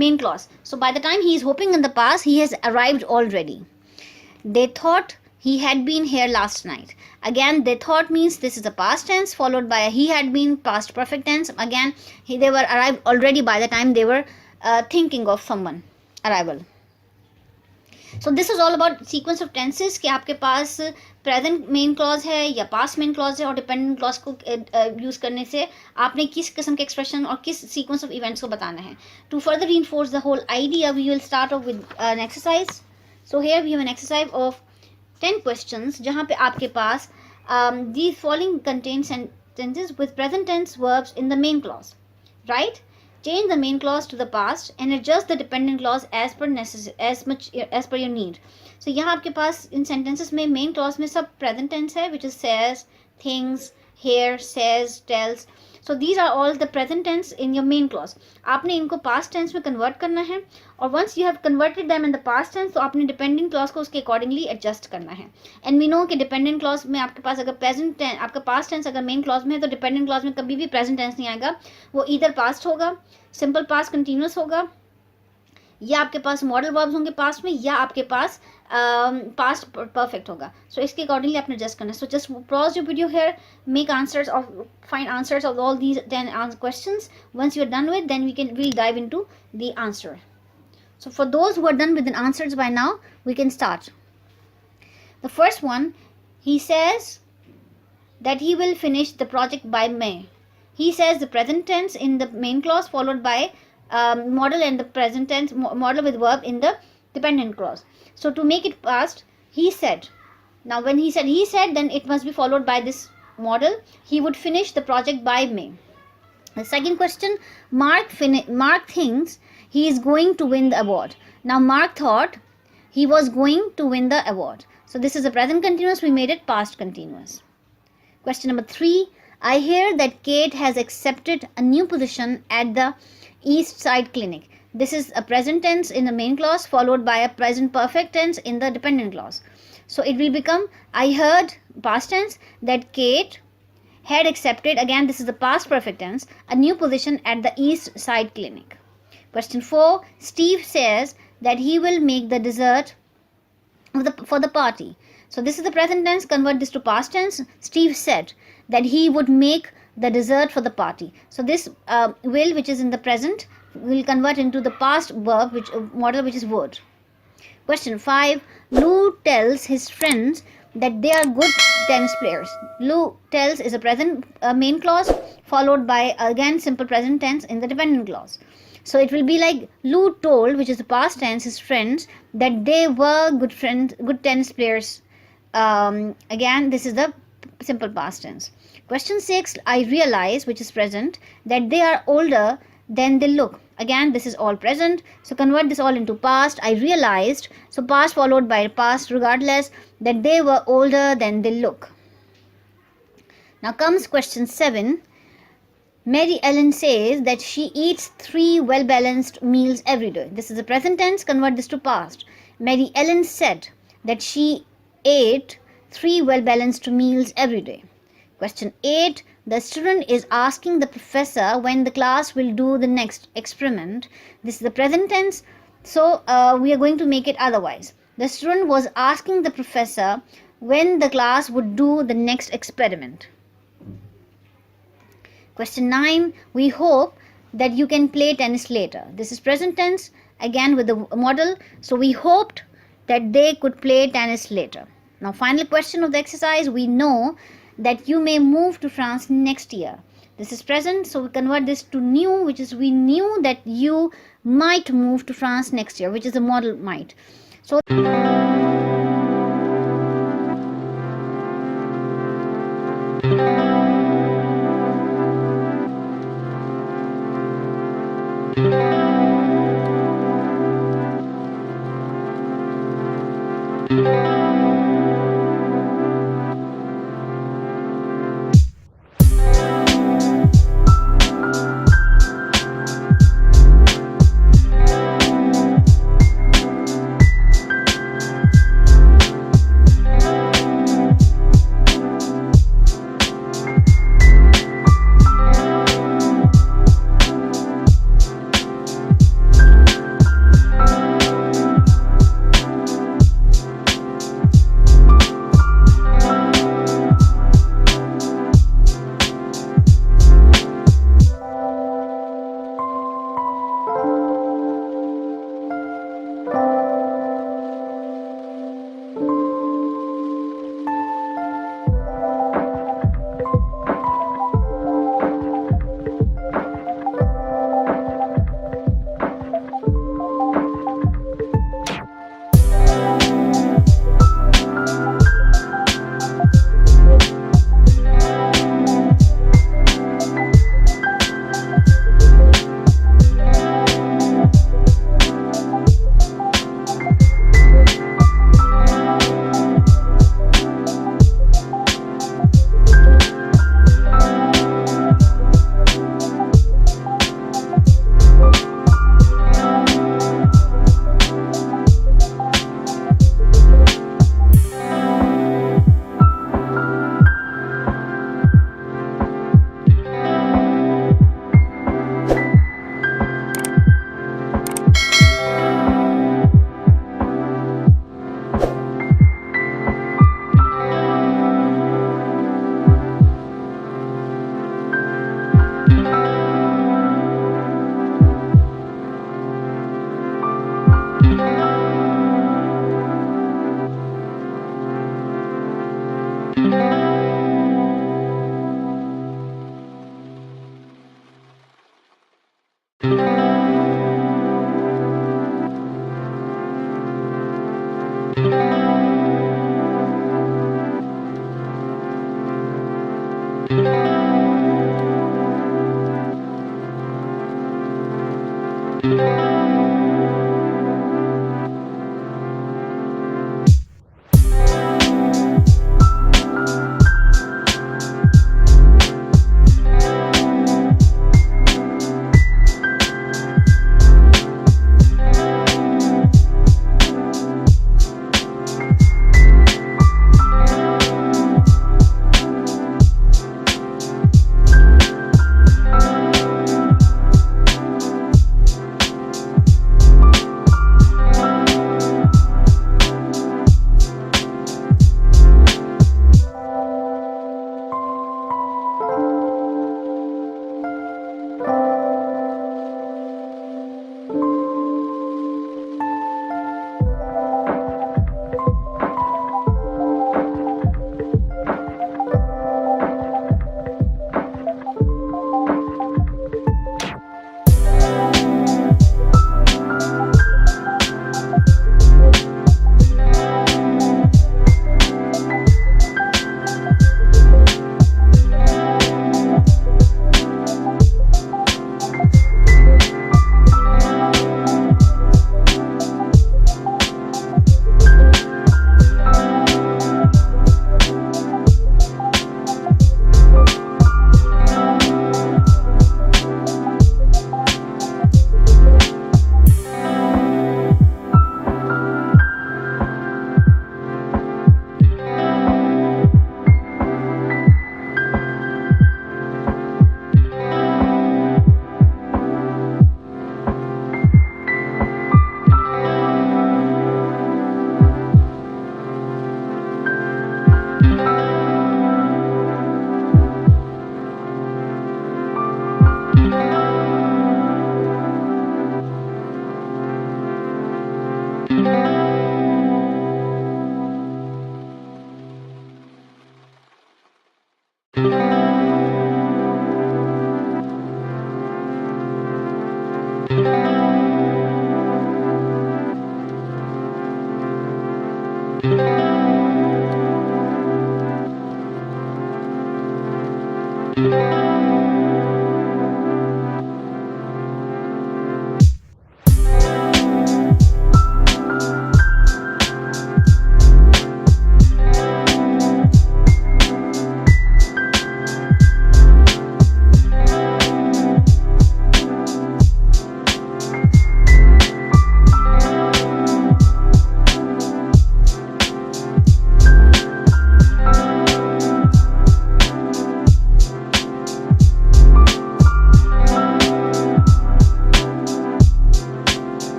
main clause. So by the time he is hoping in the past, he has arrived already. They thought he had been here last night. Again, they thought means this is the past tense followed by a he had been, past perfect tense. Again, they were arrived already by the time they were thinking of someone arrival. So this is all about sequence of tenses कि आपके पास present main clause है या past main clause है और dependent clause को use करने से आपने किस किस्म के एक्सप्रेशन और किस सीक्वेंस ऑफ इवेंट्स को बताना है. To further reinforce the whole idea we will start off with an exercise. So here we have an exercise of 10 questions जहाँ पे आपके पास the following content sentences with present tense verbs in the main clause. Right? Change the main clause to the past and adjust the dependent clause as per your need. So यहाँ आपके पास इन sentences में main clause में सब present tense है, which is says, thinks, hear, says, tells. So these are all the present tense in your main clause. आपने इनको past tense में convert करना है और once you have converted them in the past tense तो आपने dependent clause को उसके accordingly adjust करना है. And we know कि dependent clause में आपके पास अगर present tense, आपका past tense अगर main clause में है तो dependent clause में कभी भी present tense नहीं आएगा. वो either past होगा, simple past continuous होगा, या आपके पास मॉडल वर्ब्स होंगे पास्ट में, या आपके पास पास्ट परफेक्ट होगा. सो इसके अकॉर्डिंगली आपने एडजस्ट करना है. So just pause your video here, make answers और find answers of all these 10 questions. Once you are done with, then we'll dive into the answer. So for those who are done with the answers by now, we can start. The first one, he says that he will finish the project by May. he says the present tense in the main clause followed by modal and the present tense modal with verb in the dependent clause. So to make it past, he said. Now when he said, then it must be followed by this modal. He would finish the project by May. The second question, Mark thinks he is going to win the award. Now Mark thought he was going to win the award. So this is a present continuous, we made it past continuous. Question number 3, I hear that Kate has accepted a new position at the East Side Clinic. This is a present tense in the main clause followed by a present perfect tense in the dependent clause. So it will become, I heard, past tense, that Kate had accepted, again this is the past perfect tense, a new position at the East Side Clinic. Question 4, Steve says that he will make the dessert for the party. So this is the present tense, convert this to past tense. Steve said that he would make the dessert for the party. So this will, which is in the present, will convert into the past verb, which model, which is would. Question 5, Lou tells his friends that they are good tennis players. Lou tells is a present main clause followed by again simple present tense in the dependent clause. So it will be like Lou told, which is the past tense, his friends that they were good tennis players. Again this is the simple past tense. Question 6, I realize, which is present, that they are older than they look. Again this is all present, so convert this all into past. I realized, so past followed by past regardless, that they were older than they look. Now comes question 7. Mary Ellen says that she eats 3 well-balanced meals every day. This is the present tense, convert this to past. Mary Ellen said that she ate 3 well-balanced meals every day. Question 8. The student is asking the professor when the class will do the next experiment. This is the present tense, so we are going to make it otherwise. The student was asking the professor when the class would do the next experiment. Question 9. We hope that you can play tennis later. This is present tense, again with the model. So we hoped that they could play tennis later. Now final question of the exercise. We know that you may move to France next year. This is present, so we convert this to new, which is we knew that you might move to France next year, which is the model might. So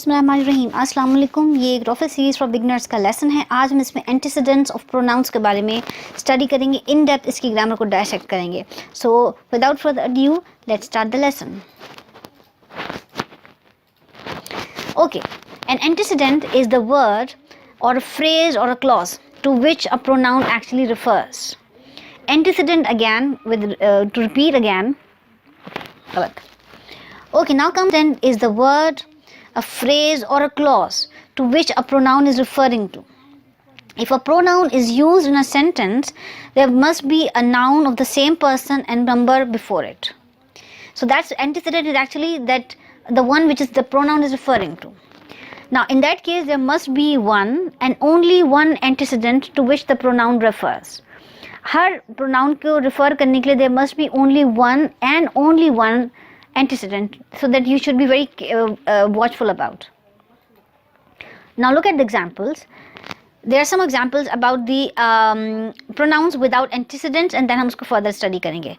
बिस्मिल्लाहिर्रहमानिर्रहीम। अस्सलाम वालेकुम। ये एक रॉफल series for beginners का lesson है। आज हम इसमें एंटीसीडेंट्स ऑफ प्रोनाउंस के बारे में स्टडी करेंगे, इन डेप्थ इसकी ग्रामर को डायसेक्ट करेंगे। So without further adieu let's start the lesson. Okay, an antecedent is the word और a phrase or a clause to which a pronoun actually refers. Antecedent again to repeat again. Okay, now antecedent is the word, a phrase or a clause to which a pronoun is referring to. If a pronoun is used in a sentence, there must be a noun of the same person and number before it. So that's antecedent is actually that the one which is the pronoun is referring to. Now in that case there must be one and only one antecedent to which the pronoun refers. Her pronoun को refer करने के लिए there must be only one and only one antecedent, so that you should be very watchful about. Now look at the examples. There are some examples about the pronouns without antecedents, and then हम उसको further study करेंगे.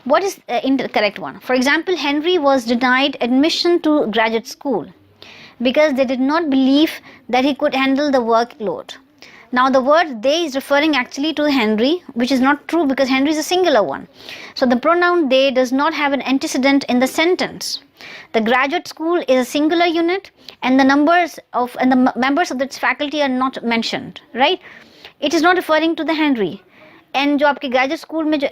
What is the correct one? For example, Henry was denied admission to graduate school because they did not believe that he could handle the workload. Now the word they is referring actually to Henry, which is not true because Henry is a singular one. So the pronoun they does not have an antecedent in the sentence. The graduate school is a singular unit and the members of its faculty are not mentioned, right? It is not referring to the Henry. And जो आपके graduate school में जो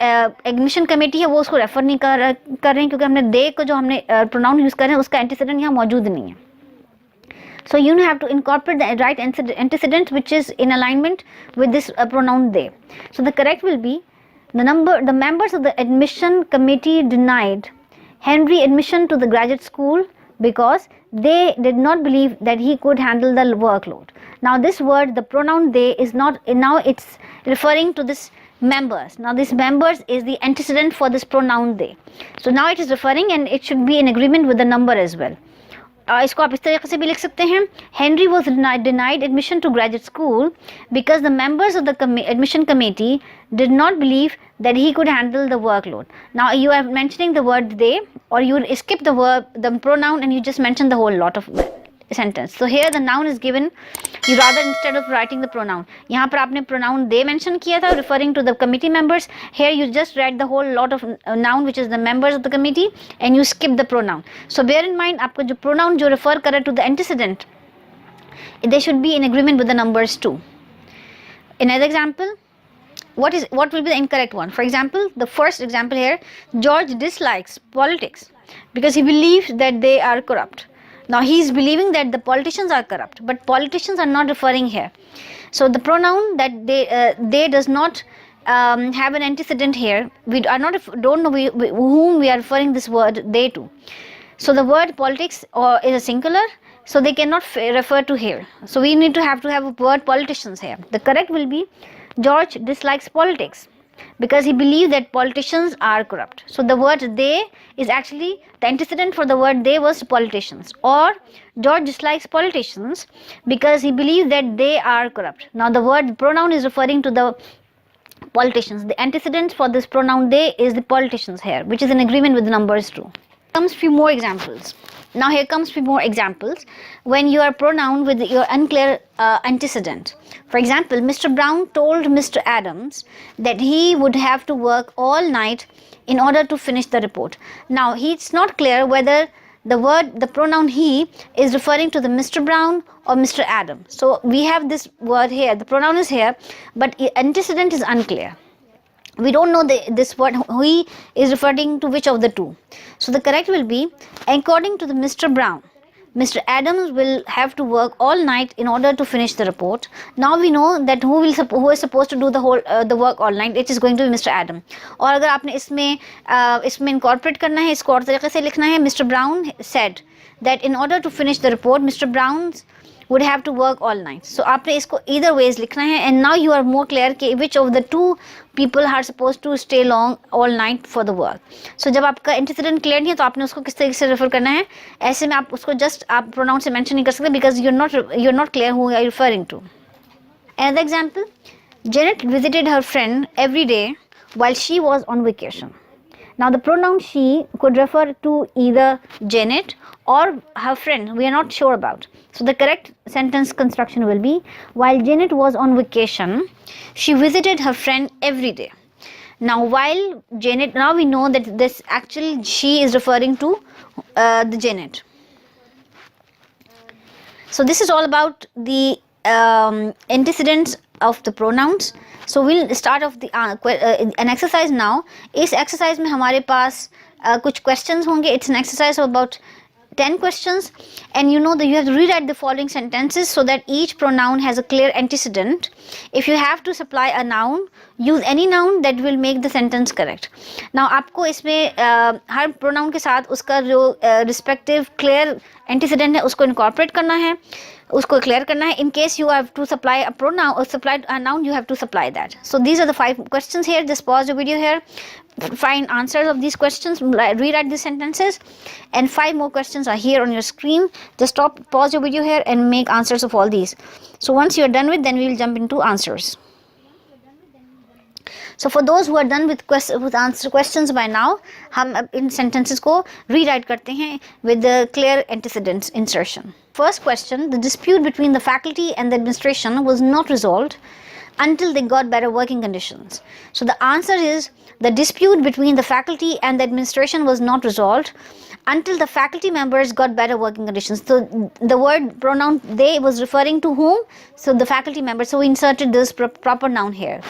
admission committee है वो उसको refer नहीं कर रहे हैं क्योंकि हमने दे को जो हमने प्रोनाउन यूज़ कर रहे हैं उसका एंटीसीडेंट यहाँ मौजूद नहीं है. So you have to incorporate the right antecedent which is in alignment with this pronoun they. So the correct will be the members of the admission committee denied Henry admission to the graduate school because they did not believe that he could handle the workload. Now this word, the pronoun they, is not, now it's referring to this members. Now this members is the antecedent for this pronoun they. So now it is referring and it should be in agreement with the number as well. इसको आप इस तरीके से भी लिख सकते हैं. Henry was denied admission to graduate school because the members of the admission committee did not believe that he could handle the workload. Now you are mentioning the word they, or you skip the verb, the pronoun, and you just mention the whole lot of sentence. So here the noun is given, you rather instead of writing the pronoun, यहाँ पर आपने pronoun they mention किया था referring to the committee members. Here you just write the whole lot of noun which is the members of the committee and you skip the pronoun. So bear in mind आपका जो pronoun जो refer कर रहा है to the antecedent, they should be in agreement with the numbers too. Another example, what will be the incorrect one? For example, the first example here, George dislikes politics because he believes that they are corrupt. Now he is believing that the politicians are corrupt, but politicians are not referring here. So the pronoun that they does not have an antecedent here. We are not don't know whom we are referring this word they to. So the word politics is a singular, so they cannot refer to here. So we need to have a word politicians here. The correct will be George dislikes politics because he believes that politicians are corrupt. So the word they is actually the antecedent for the word they was politicians, or George dislikes politicians because he believes that they are corrupt. Now the word pronoun is referring to the politicians. The antecedent for this pronoun they is the politicians here, which is in agreement with the numbers too. Comes few more examples. Now here comes few more examples when you are pronoun with your unclear antecedent. For example, Mr. Brown told Mr. Adams that he would have to work all night in order to finish the report. Now it's not clear whether the pronoun he is referring to the Mr. Brown or Mr. Adam. So we have this word here, the pronoun is here, but antecedent is unclear. We don't know this word he is referring to which of the two. So the correct will be, according to the Mr. Brown, Mr. Adams will have to work all night in order to finish the report. Now we know that who is supposed to do the work all night. It is going to be Mr. Adam. और अगर आपने इसमें incorporate करना है, इसको और तरीके से लिखना है, Mr. Brown said that in order to finish the report, Mr. Brown would have to work all night. So आपने इसको either ways लिखना है, and now you are more clear कि which of the two people are supposed to stay long all night for the work. So जब आपका antecedent clear नहीं है तो आपने उसको किस तरीके से refer करना है. ऐसे में आप उसको just आप pronoun से mention नहीं कर सकते because you're not clear who you are referring to. Another example, Janet visited her friend every day while she was on vacation. Now the pronoun she could refer to either Janet or her friend, we are not sure about. So the correct sentence construction will be, while Janet was on vacation, she visited her friend every day. Now while Janet, now we know that this actually she is referring to the Janet. So this is all about the antecedents of the pronouns. So we'll start off the an exercise now. इस exercise में हमारे पास कुछ questions होंगे. It's an exercise of about 10 questions, and you know that you have to rewrite the following sentences so that each pronoun has a clear antecedent. If you have to supply a noun, use any noun that will make the sentence correct. Now आपको इसमें हर pronoun के साथ उसका जो respective clear antecedent है उसको incorporate करना है, उसको clear करना है. In case you have to supply a pronoun or supply a noun, you have to supply that. So these are the 5 questions here. Just pause the video here, find answers of these questions, rewrite these sentences, and 5 more questions are here on your screen. Just stop, pause your video here and make answers of all these. So once you are done with, then we will jump into answers. So for those who are done with answer questions by now, हम इन sentences को rewrite करते हैं with the clear antecedents insertion. First question, the dispute between the faculty and the administration was not resolved until they got better working conditions. So the answer is, the dispute between the faculty and the administration was not resolved until the faculty members got better working conditions. So the word pronoun they was referring to whom? So the faculty members. So we inserted this proper noun here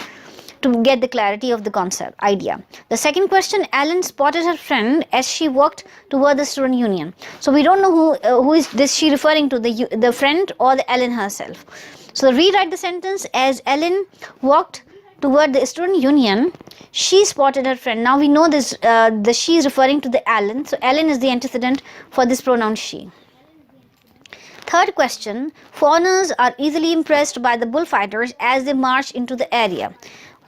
to get the clarity of the concept idea. The second question, Ellen spotted her friend as she walked toward the student union. So we don't know who is this she referring to, the friend or the Ellen herself. So rewrite the sentence as Ellen walked toward the student union, she spotted her friend. Now we know this the she is referring to the Ellen. So Ellen is the antecedent for this pronoun she. Third question, foreigners are easily impressed by the bullfighters as they march into the area.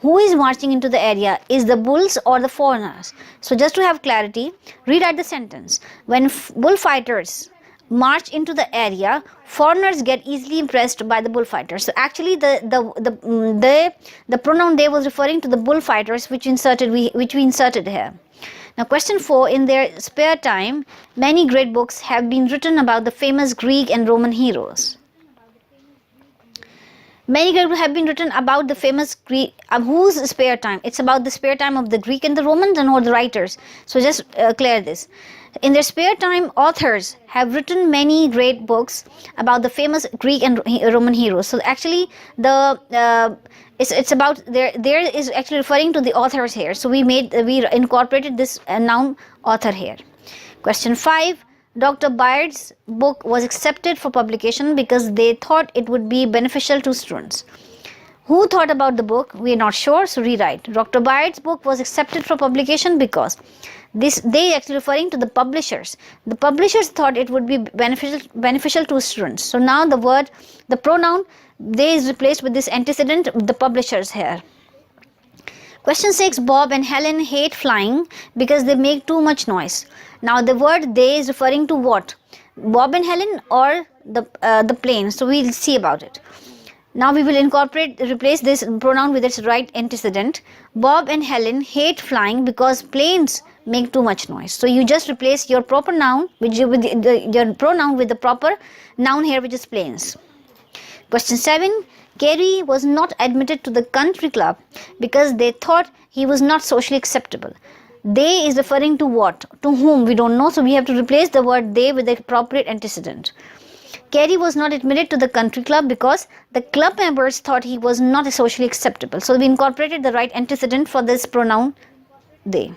Who is marching into the area? Is the bulls or the foreigners? So just to have clarity, rewrite the sentence. When bullfighters march into the area, foreigners get easily impressed by the bullfighters. So actually the pronoun they was referring to the bullfighters which we inserted here. Now question 4, in their spare time, many great books have been written about the famous Greek and Roman heroes. Many great books have been written about the famous Greek. Whose spare time? It's about the spare time of the Greek and the Romans and all the writers. So just clear this. In their spare time, authors have written many great books about the famous Greek and Roman heroes. So actually, it's about there is actually referring to the authors here. So we incorporated this noun author here. Question 5. Dr. Byrd's book was accepted for publication because they thought it would be beneficial to students. Who thought about the book? We are not sure, so rewrite. Dr. Byrd's book was accepted for publication because they actually referring to the publishers. The publishers thought it would be beneficial to students. So now the pronoun they is replaced with this antecedent, the publishers here. Question 6, Bob and Helen hate flying because they make too much noise. Now the word they is referring to what? Bob and Helen or the plane. So we'll see about it. Now we will replace this pronoun with its right antecedent. Bob and Helen hate flying because planes make too much noise. So you just replace your proper noun with your pronoun with the proper noun here, which is planes. Question 7. Carey was not admitted to the country club because they thought he was not socially acceptable. They is referring to what? To whom? We don't know. So we have to replace the word they with the appropriate antecedent. Carey was not admitted to the country club because the club members thought he was not socially acceptable. So we incorporated the right antecedent for this pronoun they.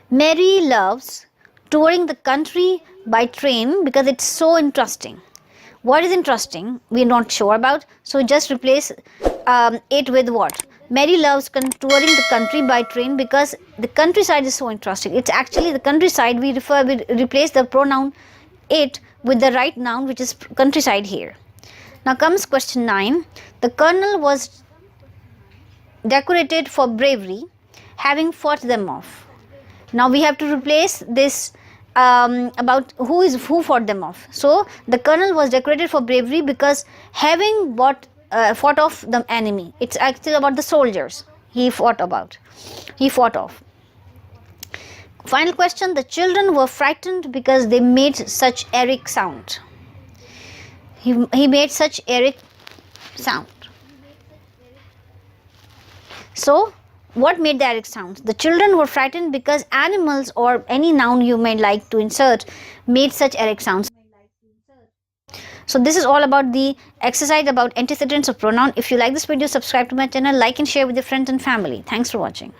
Mary loves touring the country by train because it's so interesting. What is interesting? We are not sure about. So just replace it with what? Mary loves touring the country by train because the countryside is so interesting. It's actually the countryside. We replace the pronoun it with the right noun, which is countryside here. Now comes question 9. The colonel was decorated for bravery, having fought them off. Now we have to replace this about who fought them off. So the colonel was decorated for bravery because having fought off the enemy. It's actually about the soldiers he fought off. Final question. The children were frightened because they made such Eric sound. He made such Eric sound. So, what made the Eric sound? The children were frightened because animals or any noun you may like to insert made such Eric sounds. So this is all about the exercise about antecedents of pronoun. If you like this video, subscribe to my channel, like and share with your friends and family. Thanks for watching.